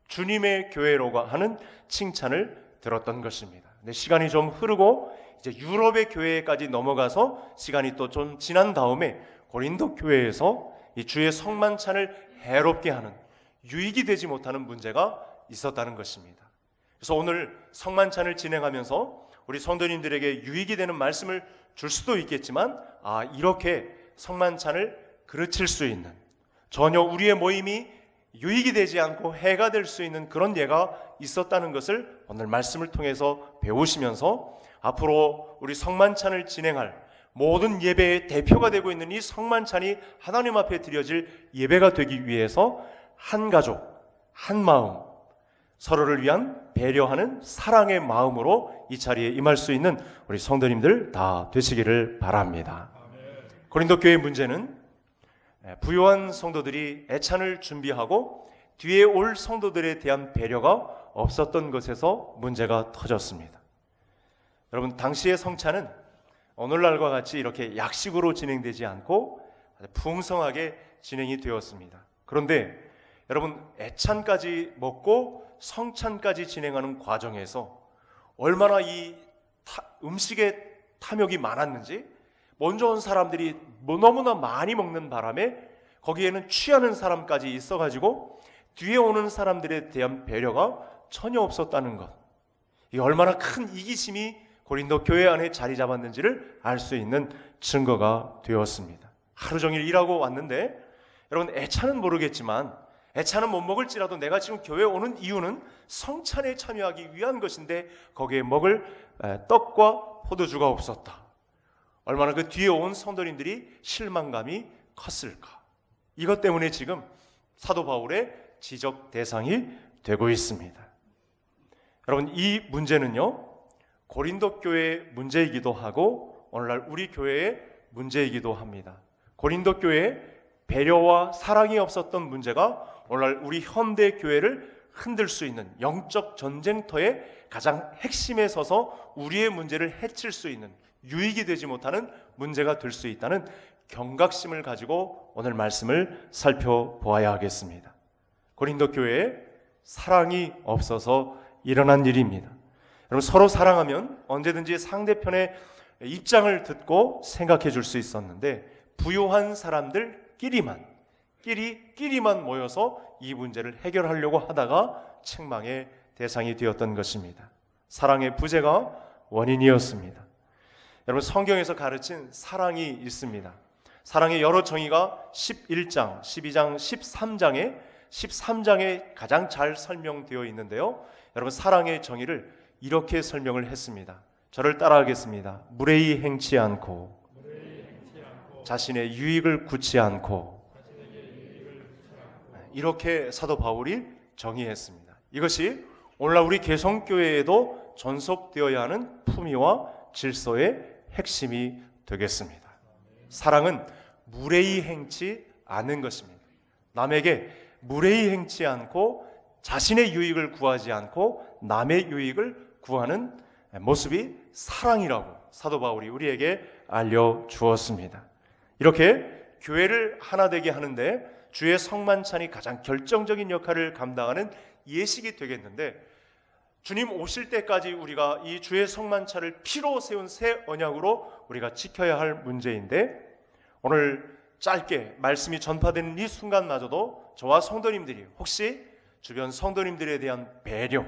주님의 교회라고 하는 칭찬을 들었던 것입니다. 근데 시간이 좀 흐르고 이제 유럽의 교회까지 넘어가서 시간이 또 좀 지난 다음에 고린도 교회에서 이 주의 성만찬을 해롭게 하는, 유익이 되지 못하는 문제가 있었다는 것입니다. 그래서 오늘 성만찬을 진행하면서 우리 성도님들에게 유익이 되는 말씀을 줄 수도 있겠지만, 이렇게 성만찬을 그르칠 수 있는, 전혀 우리의 모임이 유익이 되지 않고 해가 될 수 있는 그런 예가 있었다는 것을 오늘 말씀을 통해서 배우시면서 앞으로 우리 성만찬을 진행할 모든 예배의 대표가 되고 있는 이 성만찬이 하나님 앞에 드려질 예배가 되기 위해서 한 가족, 한 마음, 서로를 위한 배려하는 사랑의 마음으로 이 자리에 임할 수 있는 우리 성도님들 다 되시기를 바랍니다. 고린도 교회의 문제는 부유한 성도들이 애찬을 준비하고 뒤에 올 성도들에 대한 배려가 없었던 것에서 문제가 터졌습니다. 여러분, 당시의 성찬은 오늘날과 같이 이렇게 약식으로 진행되지 않고 풍성하게 진행이 되었습니다. 그런데 여러분, 애찬까지 먹고 성찬까지 진행하는 과정에서 얼마나 이 음식의 탐욕이 많았는지, 먼저 온 사람들이 너무나 많이 먹는 바람에 거기에는 취하는 사람까지 있어가지고 뒤에 오는 사람들에 대한 배려가 전혀 없었다는 것, 이 얼마나 큰 이기심이 고린도 교회 안에 자리 잡았는지를 알 수 있는 증거가 되었습니다. 하루 종일 일하고 왔는데, 여러분, 애찬은 모르겠지만, 애찬은 못 먹을지라도 내가 지금 교회에 오는 이유는 성찬에 참여하기 위한 것인데 거기에 먹을 떡과 포도주가 없었다. 얼마나 그 뒤에 온 성도님들이 실망감이 컸을까. 이것 때문에 지금 사도 바울의 지적 대상이 되고 있습니다. 여러분, 이 문제는요, 고린도 교회의 문제이기도 하고 오늘날 우리 교회의 문제이기도 합니다. 고린도 교회에 배려와 사랑이 없었던 문제가 오늘날 우리 현대 교회를 흔들 수 있는 영적 전쟁터의 가장 핵심에 서서 우리의 문제를 해칠 수 있는, 유익이 되지 못하는 문제가 될 수 있다는 경각심을 가지고 오늘 말씀을 살펴보아야 하겠습니다. 고린도 교회에 사랑이 없어서 일어난 일입니다. 여러분, 서로 사랑하면 언제든지 상대편의 입장을 듣고 생각해 줄 수 있었는데, 부유한 사람들끼리만 모여서 이 문제를 해결하려고 하다가 책망의 대상이 되었던 것입니다. 사랑의 부재가 원인이었습니다. 여러분, 성경에서 가르친 사랑이 있습니다. 사랑의 여러 정의가 11장, 12장, 13장에 가장 잘 설명되어 있는데요, 여러분, 사랑의 정의를 이렇게 설명을 했습니다. 저를 따라하겠습니다. 무례히 행치 않고 자신의 유익을 굳지 않고, 이렇게 사도 바울이 정의했습니다. 이것이 오늘날 우리 개성교회에도 전속되어야 하는 품위와 질서의 핵심이 되겠습니다. 사랑은 무례히 행치 않는 것입니다. 남에게 무례히 행치 않고 자신의 유익을 구하지 않고 남의 유익을 구하는 모습이 사랑이라고 사도 바울이 우리에게 알려주었습니다. 이렇게 교회를 하나 되게 하는데 주의 성만찬이 가장 결정적인 역할을 감당하는 예식이 되겠는데, 주님 오실 때까지 우리가 이 주의 성만찬을 피로 세운 새 언약으로 우리가 지켜야 할 문제인데, 오늘 짧게 말씀이 전파되는 이 순간마저도 저와 성도님들이 혹시 주변 성도님들에 대한 배려,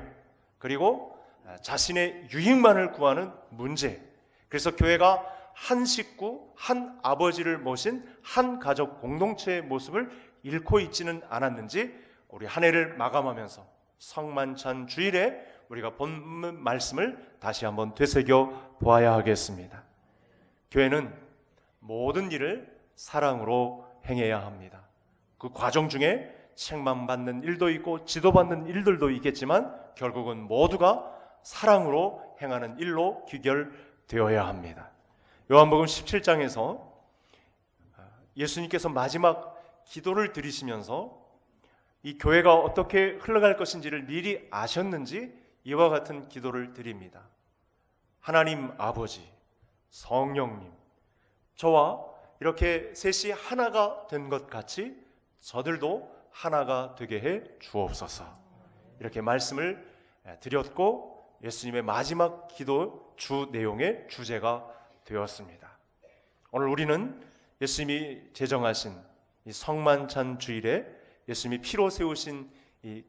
그리고 자신의 유익만을 구하는 문제, 그래서 교회가 한 식구, 한 아버지를 모신 한 가족 공동체의 모습을 잃고 있지는 않았는지, 우리 한 해를 마감하면서 성만찬 주일에 우리가 본문 말씀을 다시 한번 되새겨 보아야 하겠습니다. 교회는 모든 일을 사랑으로 행해야 합니다. 그 과정 중에 책망받는 일도 있고 지도받는 일들도 있겠지만 결국은 모두가 사랑으로 행하는 일로 귀결되어야 합니다. 요한복음 17장에서 예수님께서 마지막 기도를 드리시면서 이 교회가 어떻게 흘러갈 것인지를 미리 아셨는지 이와 같은 기도를 드립니다. 하나님 아버지, 성령님, 저와 이렇게 셋이 하나가 된 것 같이 저들도 하나가 되게 해 주옵소서. 이렇게 말씀을 드렸고, 예수님의 마지막 기도 주 내용의 주제가 되었습니다. 오늘 우리는 예수님이 제정하신 이 성만찬 주일에 예수님이 피로 세우신 이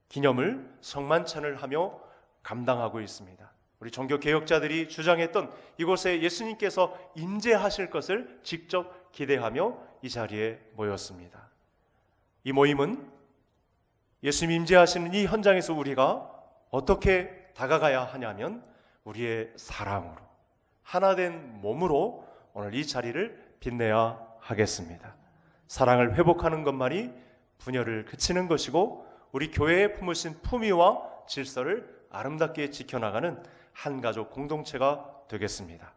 기념을 성만찬을 하며 감당하고 있습니다. 우리 종교 개혁자들이 주장했던 이곳에 예수님께서 임재하실 것을 직접 기대하며 이 자리에 모였습니다. 이 모임은 예수님 임재하시는 이 현장에서 우리가 어떻게 다가가야 하냐면 우리의 사랑으로, 하나된 몸으로 오늘 이 자리를 빛내야 하겠습니다. 사랑을 회복하는 것만이 분열을 그치는 것이고, 우리 교회에 품으신 품위와 질서를 아름답게 지켜나가는 한 가족 공동체가 되겠습니다.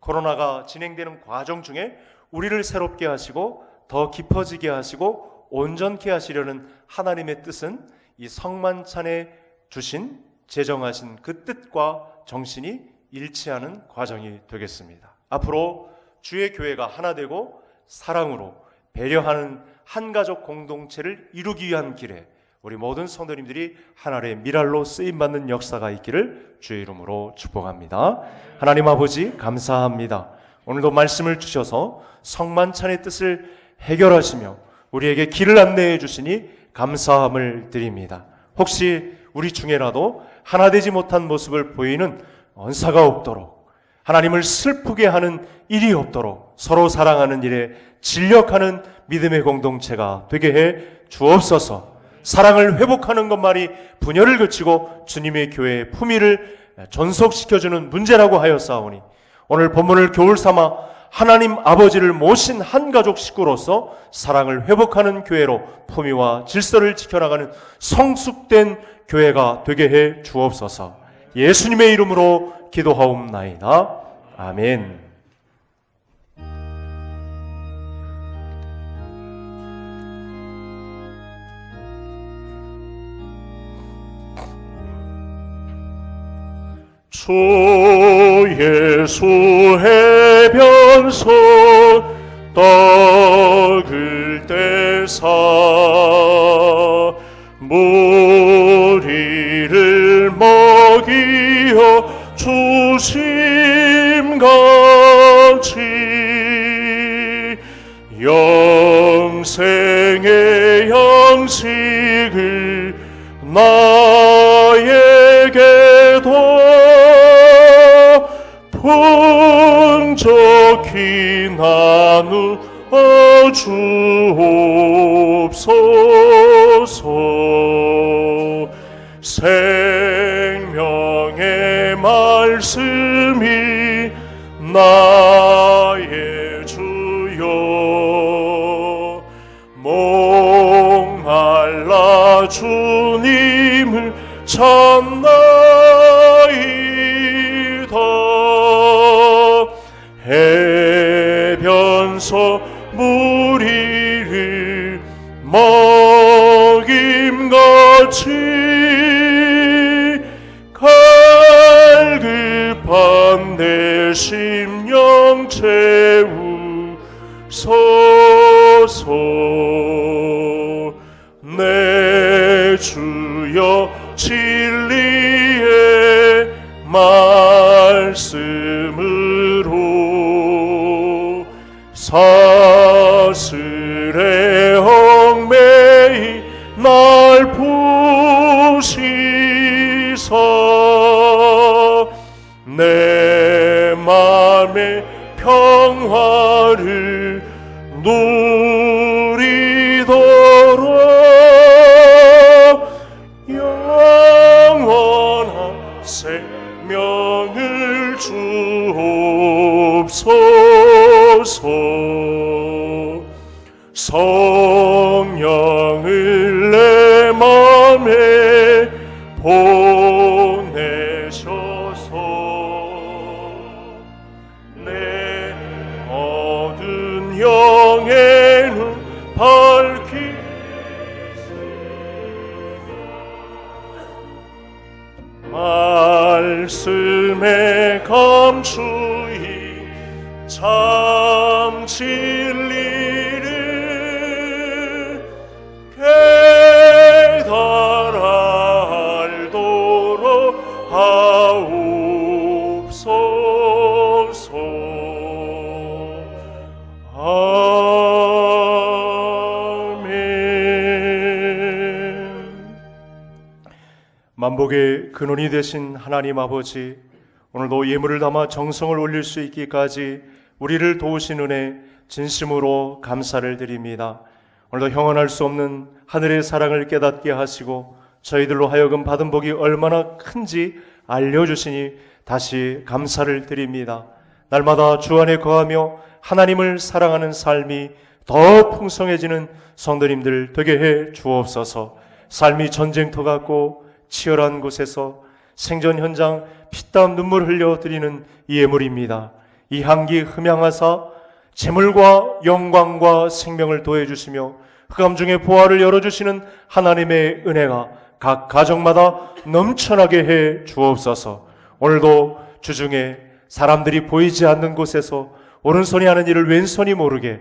코로나가 진행되는 과정 중에 우리를 새롭게 하시고 더 깊어지게 하시고 온전케 하시려는 하나님의 뜻은 이 성만찬에 주신 제정하신 그 뜻과 정신이 일치하는 과정이 되겠습니다. 앞으로 주의 교회가 하나 되고 사랑으로 배려하는 한 가족 공동체를 이루기 위한 길에 우리 모든 성도님들이 하나의 미랄로 쓰임받는 역사가 있기를 주의 이름으로 축복합니다. 하나님 아버지 감사합니다. 오늘도 말씀을 주셔서 성만찬의 뜻을 해결하시며 우리에게 길을 안내해 주시니 감사함을 드립니다. 혹시 우리 중에라도 하나 되지 못한 모습을 보이는 언사가 없도록, 하나님을 슬프게 하는 일이 없도록 서로 사랑하는 일에 진력하는 믿음의 공동체가 되게 해 주옵소서. 사랑을 회복하는 것만이 분열을 그치고 주님의 교회의 품위를 존속시켜주는 문제라고 하였사오니, 오늘 본문을 교훈 삼아 하나님 아버지를 모신 한 가족 식구로서 사랑을 회복하는 교회로 품위와 질서를 지켜나가는 성숙된 교회가 되게 해 주옵소서. 예수님의 이름으로 기도하옵나이다. 아멘. 주 예수 해변소 떡을 떼사 무리를 먹이어 주심같이 영생의 양식을 나에게도 풍족히 나누어 주옵소서. 생명의 말씀이 나의 주여, 목말라 주님을 찾나이다. 해변서 무리를 먹임같이 갈급한 내 심령 채우소서. 내 주여 진리의 말씀으로 사슬에 얽매이 날 부시사 내 맘의 평화를 누리도록 영원한 생명을 주옵소서. 성령을 내 맘에 보내셔서 내 어두운 영의 눈 밝히 말씀에 감추인 참 진리를 깨달아 알도록 하옵소서. 아멘. 만복의 근원이 되신 하나님 아버지, 오늘도 예물을 담아 정성을 올릴 수 있기까지 우리를 도우신 은혜 진심으로 감사를 드립니다. 오늘도 형언할 수 없는 하늘의 사랑을 깨닫게 하시고 저희들로 하여금 받은 복이 얼마나 큰지 알려주시니 다시 감사를 드립니다. 날마다 주 안에 거하며 하나님을 사랑하는 삶이 더 풍성해지는 성도님들 되게 해 주옵소서. 삶이 전쟁터 같고 치열한 곳에서 생존 현장 피땀 눈물 흘려 드리는 이 예물입니다. 이 향기 흠양하사 재물과 영광과 생명을 도해주시며 흑암 중에 보화를 열어주시는 하나님의 은혜가 각 가정마다 넘쳐나게 해 주옵소서. 오늘도 주중에 사람들이 보이지 않는 곳에서 오른손이 하는 일을 왼손이 모르게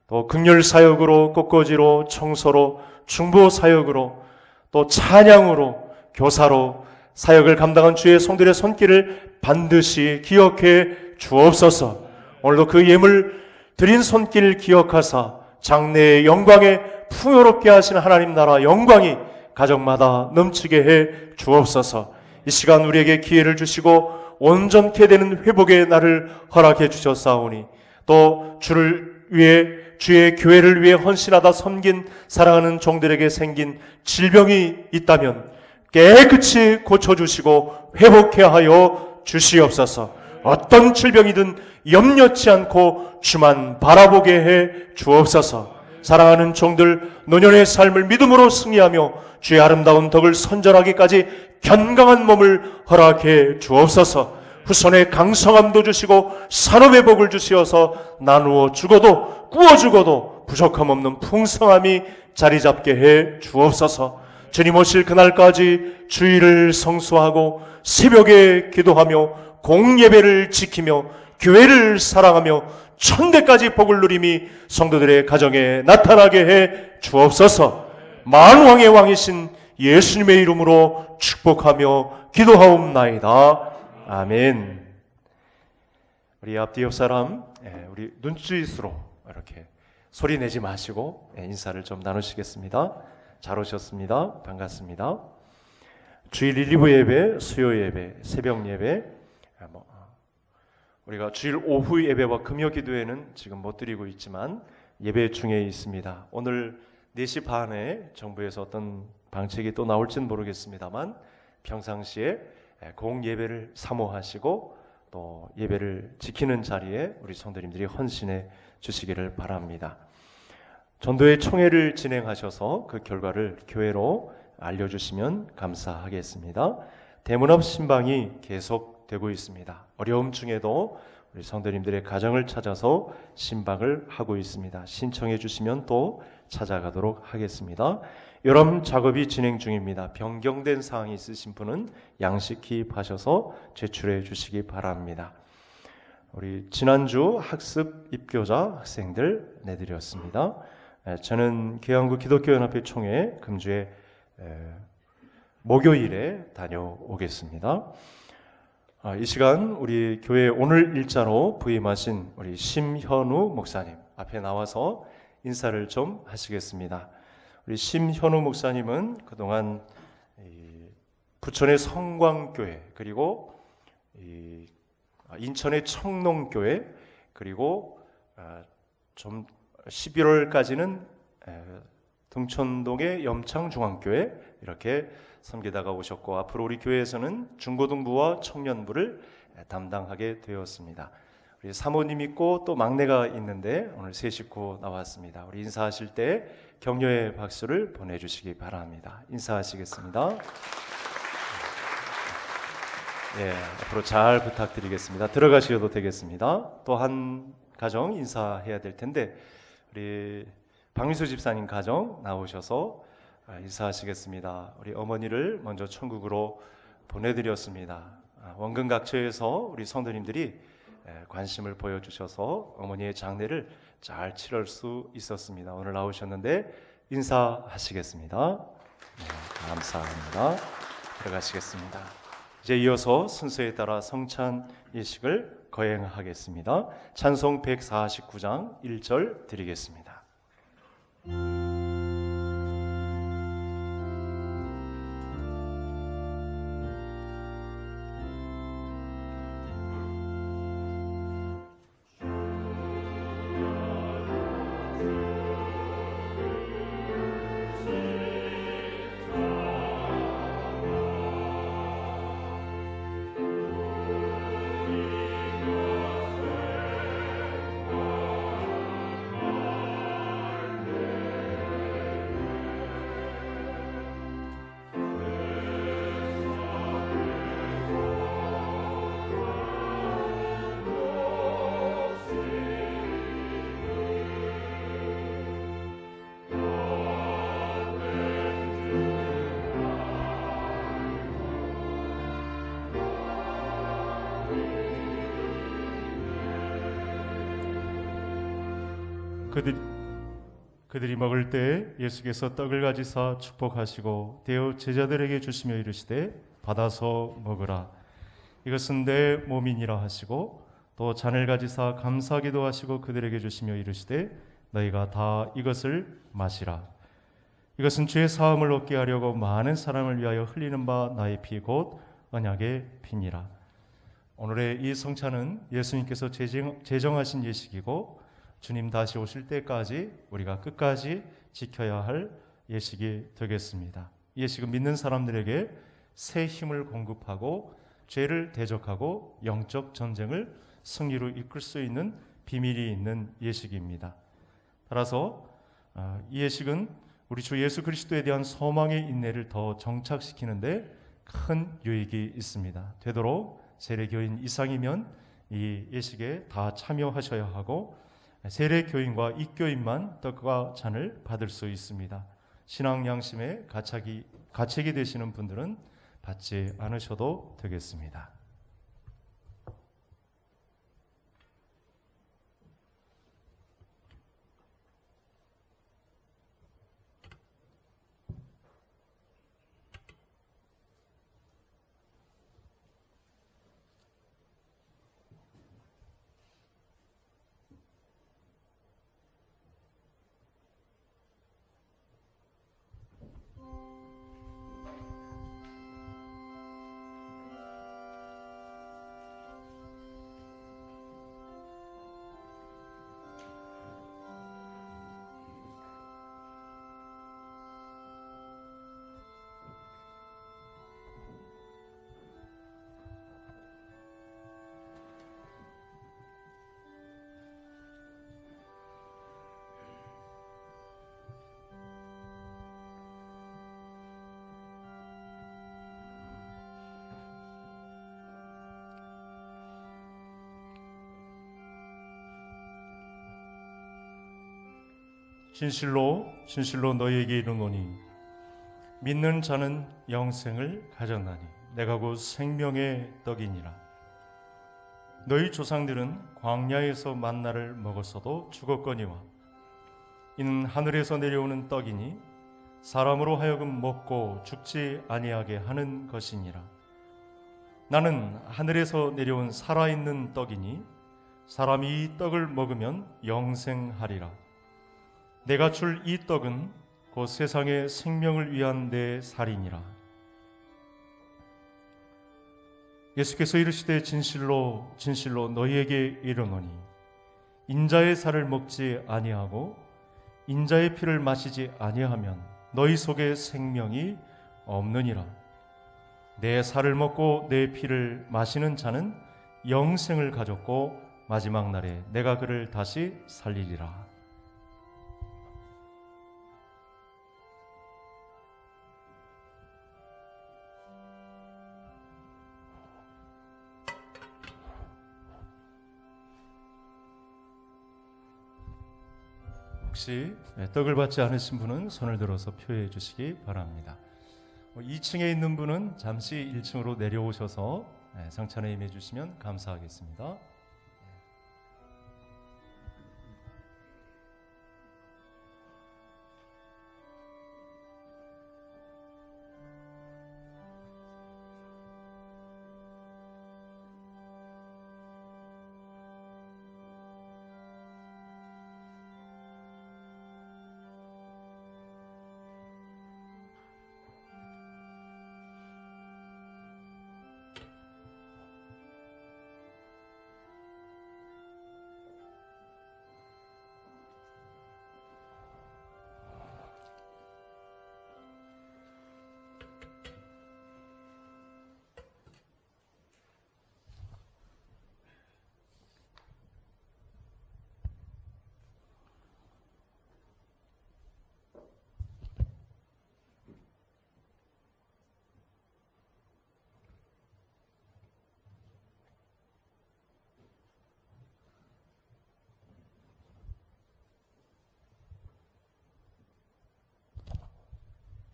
또 극렬 사역으로 꽃꽂이로 청소로 중보 사역으로 또 찬양으로 교사로 사역을 감당한 주의 성들의 손길을 반드시 기억해 주옵소서. 오늘도 그 예물 드린 손길 기억하사 장래의 영광에 풍요롭게 하시는 하나님 나라 영광이 가정마다 넘치게 해 주옵소서. 이 시간 우리에게 기회를 주시고 온전케 되는 회복의 날을 허락해 주셨사오니 또 주를 위해 주의 교회를 위해 헌신하다 섬긴 사랑하는 종들에게 생긴 질병이 있다면 깨끗이 고쳐주시고 회복케 하여 주시옵소서. 어떤 질병이든 염려치 않고 주만 바라보게 해 주옵소서. 사랑하는 종들 노년의 삶을 믿음으로 승리하며 주의 아름다운 덕을 선전하기까지 견강한 몸을 허락해 주옵소서. 후손의 강성함도 주시고 산업의 복을 주시어서 나누어 주고도 구워 주고도 부족함 없는 풍성함이 자리 잡게 해 주옵소서. 주님 오실 그날까지 주일을 성수하고 새벽에 기도하며 공예배를 지키며 교회를 사랑하며 천대까지 복을 누림이 성도들의 가정에 나타나게 해 주옵소서. 만왕의 왕이신 예수님의 이름으로 축복하며 기도하옵나이다. 아멘. 우리 앞뒤 옆 사람, 우리 눈짓으로 이렇게 소리 내지 마시고 인사를 좀 나누시겠습니다. 잘 오셨습니다. 반갑습니다. 주일 1, 2부 예배, 수요 예배, 새벽 예배, 우리가 주일 오후 예배와 금요 기도회는 지금 못 드리고 있지만 예배 중에 있습니다. 오늘 4시 반에 정부에서 어떤 방책이 또 나올지는 모르겠습니다만 평상시에 공예배를 사모하시고 또 예배를 지키는 자리에 우리 성도님들이 헌신해 주시기를 바랍니다. 전도회 총회를 진행하셔서 그 결과를 교회로 알려주시면 감사하겠습니다. 대문앞 신방이 계속되고 있습니다. 어려움 중에도 우리 성도님들의 가정을 찾아서 신방을 하고 있습니다. 신청해 주시면 또 찾아가도록 하겠습니다. 여러 작업이 진행 중입니다. 변경된 사항이 있으신 분은 양식 기입하셔서 제출해 주시기 바랍니다. 우리 지난주 학습 입교자 학생들 내드렸습니다. 저는 계양구 기독교연합회 총회 금주에 목요일에 다녀오겠습니다. 이 시간 우리 교회 오늘 일자로 부임하신 우리 심현우 목사님 앞에 나와서 인사를 좀 하시겠습니다. 우리 심현우 목사님은 그동안 부천의 성광교회 그리고 인천의 청농교회 그리고 좀 11월까지는 등촌동의 염창중앙교회 이렇게 섬기다가 오셨고 앞으로 우리 교회에서는 중고등부와 청년부를 담당하게 되었습니다. 우리 사모님 있고 또 막내가 있는데 오늘 세 식구 나왔습니다. 우리 인사하실 때 격려의 박수를 보내주시기 바랍니다. 인사하시겠습니다. 예, 앞으로 잘 부탁드리겠습니다. 들어가셔도 되겠습니다. 또 한 가정 인사해야 될 텐데 우리 박미수 집사님 가정 나오셔서 인사하시겠습니다. 우리 어머니를 먼저 천국으로 보내드렸습니다. 원근각처에서 우리 성도님들이 관심을 보여주셔서 어머니의 장례를 잘 치를 수 있었습니다. 오늘 나오셨는데 인사하시겠습니다. 네, 감사합니다. 들어가시겠습니다. 이제 이어서 순서에 따라 성찬 예식을 거행하겠습니다. 찬송 149장 1절 드리겠습니다. 그들이 먹을 때 예수께서 떡을 가지사 축복하시고 데어 제자들에게 주시며 이르시되 받아서 먹으라 이것은 내 몸이니라 하시고 또 잔을 가지사 감사기도 하시고 그들에게 주시며 이르시되 너희가 다 이것을 마시라 이것은 죄 사함을 얻게 하려고 많은 사람을 위하여 흘리는 바 나의 피 곧 언약의 피니라. 오늘의 이 성찬은 예수님께서 제정하신 예식이고 주님 다시 오실 때까지 우리가 끝까지 지켜야 할 예식이 되겠습니다. 이 예식은 믿는 사람들에게 새 힘을 공급하고 죄를 대적하고 영적 전쟁을 승리로 이끌 수 있는 비밀이 있는 예식입니다. 따라서 이 예식은 우리 주 예수 그리스도에 대한 소망의 인내를 더 정착시키는데 큰 유익이 있습니다. 되도록 세례교인 이상이면 이 예식에 다 참여하셔야 하고 세례교인과 입교인만 떡과 잔을 받을 수 있습니다. 신앙 양심에 가책이 되시는 분들은 받지 않으셔도 되겠습니다. 진실로 진실로 너희에게 이르노니 믿는 자는 영생을 가졌나니 내가 곧 생명의 떡이니라. 너희 조상들은 광야에서 만나를 먹었어도 죽었거니와 이는 하늘에서 내려오는 떡이니 사람으로 하여금 먹고 죽지 아니하게 하는 것이니라. 나는 하늘에서 내려온 살아있는 떡이니 사람이 이 떡을 먹으면 영생하리라. 내가 줄 이 떡은 곧 세상의 생명을 위한 내 살이니라. 예수께서 이르시되 진실로 진실로 너희에게 이르노니 인자의 살을 먹지 아니하고 인자의 피를 마시지 아니하면 너희 속에 생명이 없느니라. 내 살을 먹고 내 피를 마시는 자는 영생을 가졌고 마지막 날에 내가 그를 다시 살리리라. 혹시 떡을 받지 않으신 분은 손을 들어서 표해 주시기 바랍니다. 2층에 있는 분은 잠시 1층으로 내려오셔서 성찬에 임해 주시면 감사하겠습니다.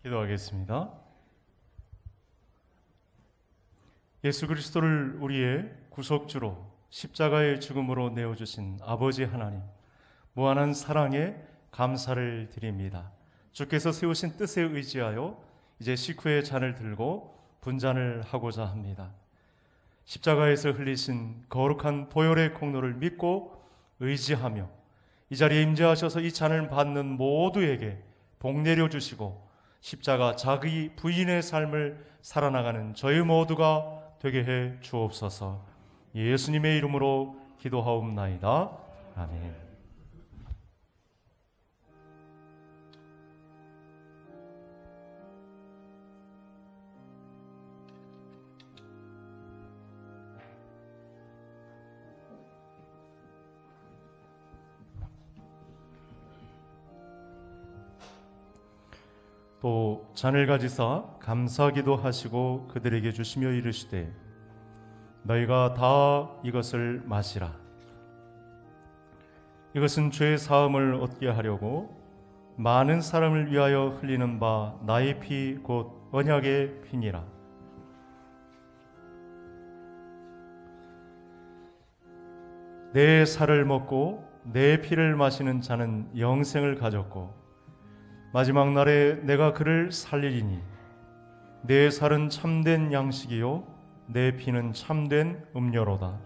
기도하겠습니다. 예수 그리스도를 우리의 구속주로 십자가의 죽음으로 내어주신 아버지 하나님, 무한한 사랑에 감사를 드립니다. 주께서 세우신 뜻에 의지하여 이제 식후의 잔을 들고 분잔을 하고자 합니다. 십자가에서 흘리신 거룩한 보혈의 공로를 믿고 의지하며 이 자리에 임재하셔서 이 잔을 받는 모두에게 복 내려주시고 십자가 자기 부인의 삶을 살아나가는 저희 모두가 되게 해 주옵소서. 예수님의 이름으로 기도하옵나이다. 아멘. 또 잔을 가지사 감사기도 하시고 그들에게 주시며 이르시되 너희가 다 이것을 마시라. 이것은 죄 사함을 얻게 하려고 많은 사람을 위하여 흘리는 바 나의 피 곧 언약의 피니라. 내 살을 먹고 내 피를 마시는 자는 영생을 가졌고 마지막 날에 내가 그를 살리리니 내 살은 참된 양식이요 내 피는 참된 음료로다.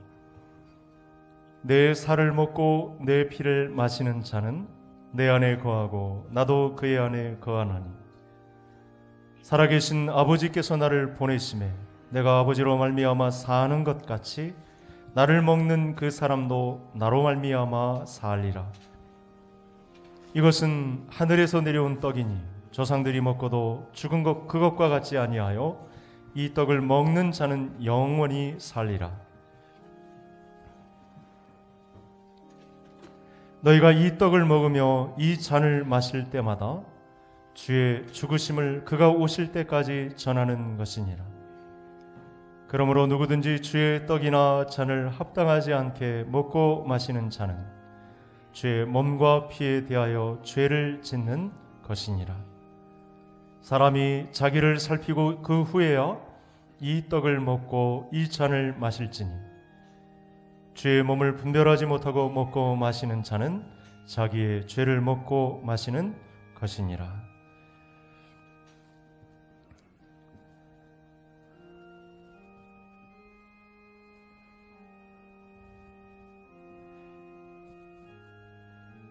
내 살을 먹고 내 피를 마시는 자는 내 안에 거하고 나도 그의 안에 거하나니 살아계신 아버지께서 나를 보내심에 내가 아버지로 말미암아 사는 것 같이 나를 먹는 그 사람도 나로 말미암아 살리라. 이것은 하늘에서 내려온 떡이니 조상들이 먹고도 죽은 것 그것과 같지 아니하여 이 떡을 먹는 자는 영원히 살리라. 너희가 이 떡을 먹으며 이 잔을 마실 때마다 주의 죽으심을 그가 오실 때까지 전하는 것이니라. 그러므로 누구든지 주의 떡이나 잔을 합당하지 않게 먹고 마시는 자는 주의 몸과 피에 대하여 죄를 짓는 것이니라. 사람이 자기를 살피고 그 후에야 이 떡을 먹고 이 잔을 마실지니 주의 몸을 분별하지 못하고 먹고 마시는 자는 자기의 죄를 먹고 마시는 것이니라.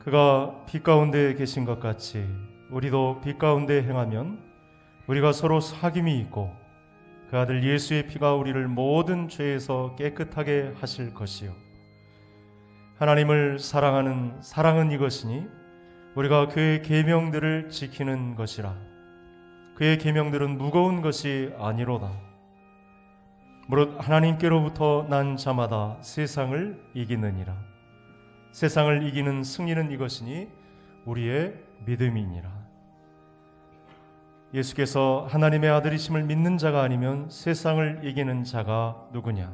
그가 빛 가운데 계신 것 같이 우리도 빛 가운데 행하면 우리가 서로 사귐이 있고 그 아들 예수의 피가 우리를 모든 죄에서 깨끗하게 하실 것이요 하나님을 사랑하는 사랑은 이것이니 우리가 그의 계명들을 지키는 것이라. 그의 계명들은 무거운 것이 아니로다. 무릇 하나님께로부터 난 자마다 세상을 이기느니라. 세상을 이기는 승리는 이것이니 우리의 믿음이니라. 예수께서 하나님의 아들이심을 믿는 자가 아니면 세상을 이기는 자가 누구냐?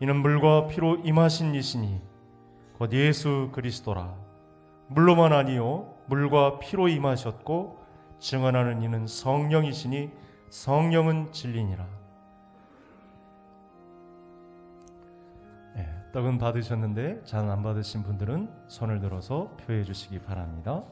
이는 물과 피로 임하신 이시니 곧 예수 그리스도라. 물로만 아니요 물과 피로 임하셨고 증언하는 이는 성령이시니 성령은 진리니라. 떡은 받으셨는데 잔 안 받으신 분들은 손을 들어서 표해 주시기 바랍니다.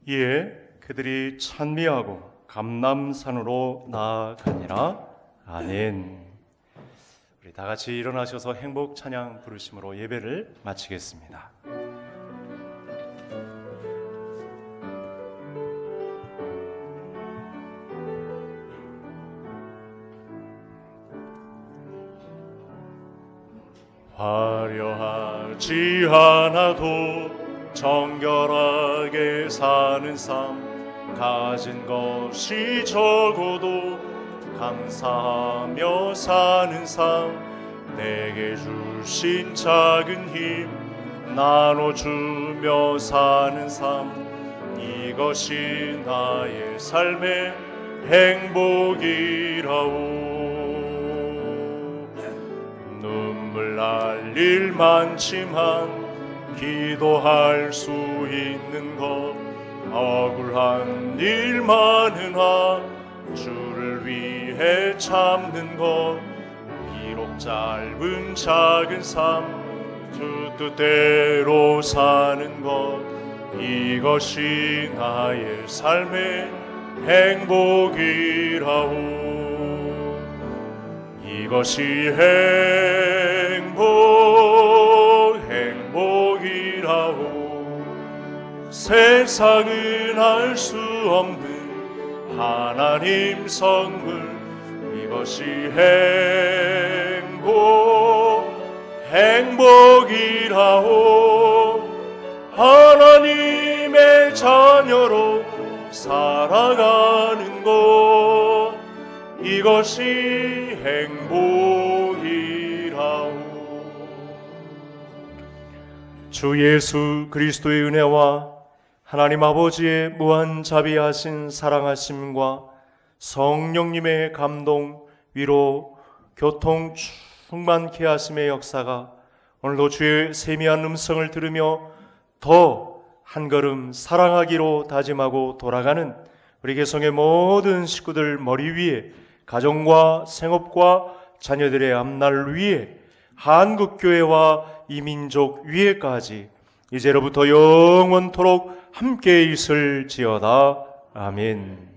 이에 그들이 찬미하고 감람산으로 나아가니라. 아멘. 우리 다 같이 일어나셔서 행복 찬양 부르심으로 예배를 마치겠습니다. 화려하지 않아도 정결하게 사는 삶, 가진 것이 적어도 감사하며 사는 삶, 내게 주신 작은 힘 나눠주며 사는 삶, 이것이 나의 삶의 행복이라오. 눈물 날 일 많지만 기도할 수 있는 것, 억울한 일 많으나 주를 위해 참는 것, 비록 짧은 작은 삶 주 뜻대로 사는 것, 이것이 나의 삶의 행복이라오. 이것이 행복이라오. 세상은 알 수 없는 하나님 선물, 이것이 행복이라오. 하나님의 자녀로 살아가는 것, 이것이 행복이라오. 주 예수 그리스도의 은혜와 하나님 아버지의 무한 자비하신 사랑하심과 성령님의 감동, 위로, 교통 충만케 하심의 역사가 오늘도 주의 세미한 음성을 들으며 더 한 걸음 사랑하기로 다짐하고 돌아가는 우리 개성의 모든 식구들 머리 위에, 가정과 생업과 자녀들의 앞날 위에, 한국교회와 이 민족 위에까지 이제로부터 영원토록 함께 있을지어다. 아멘.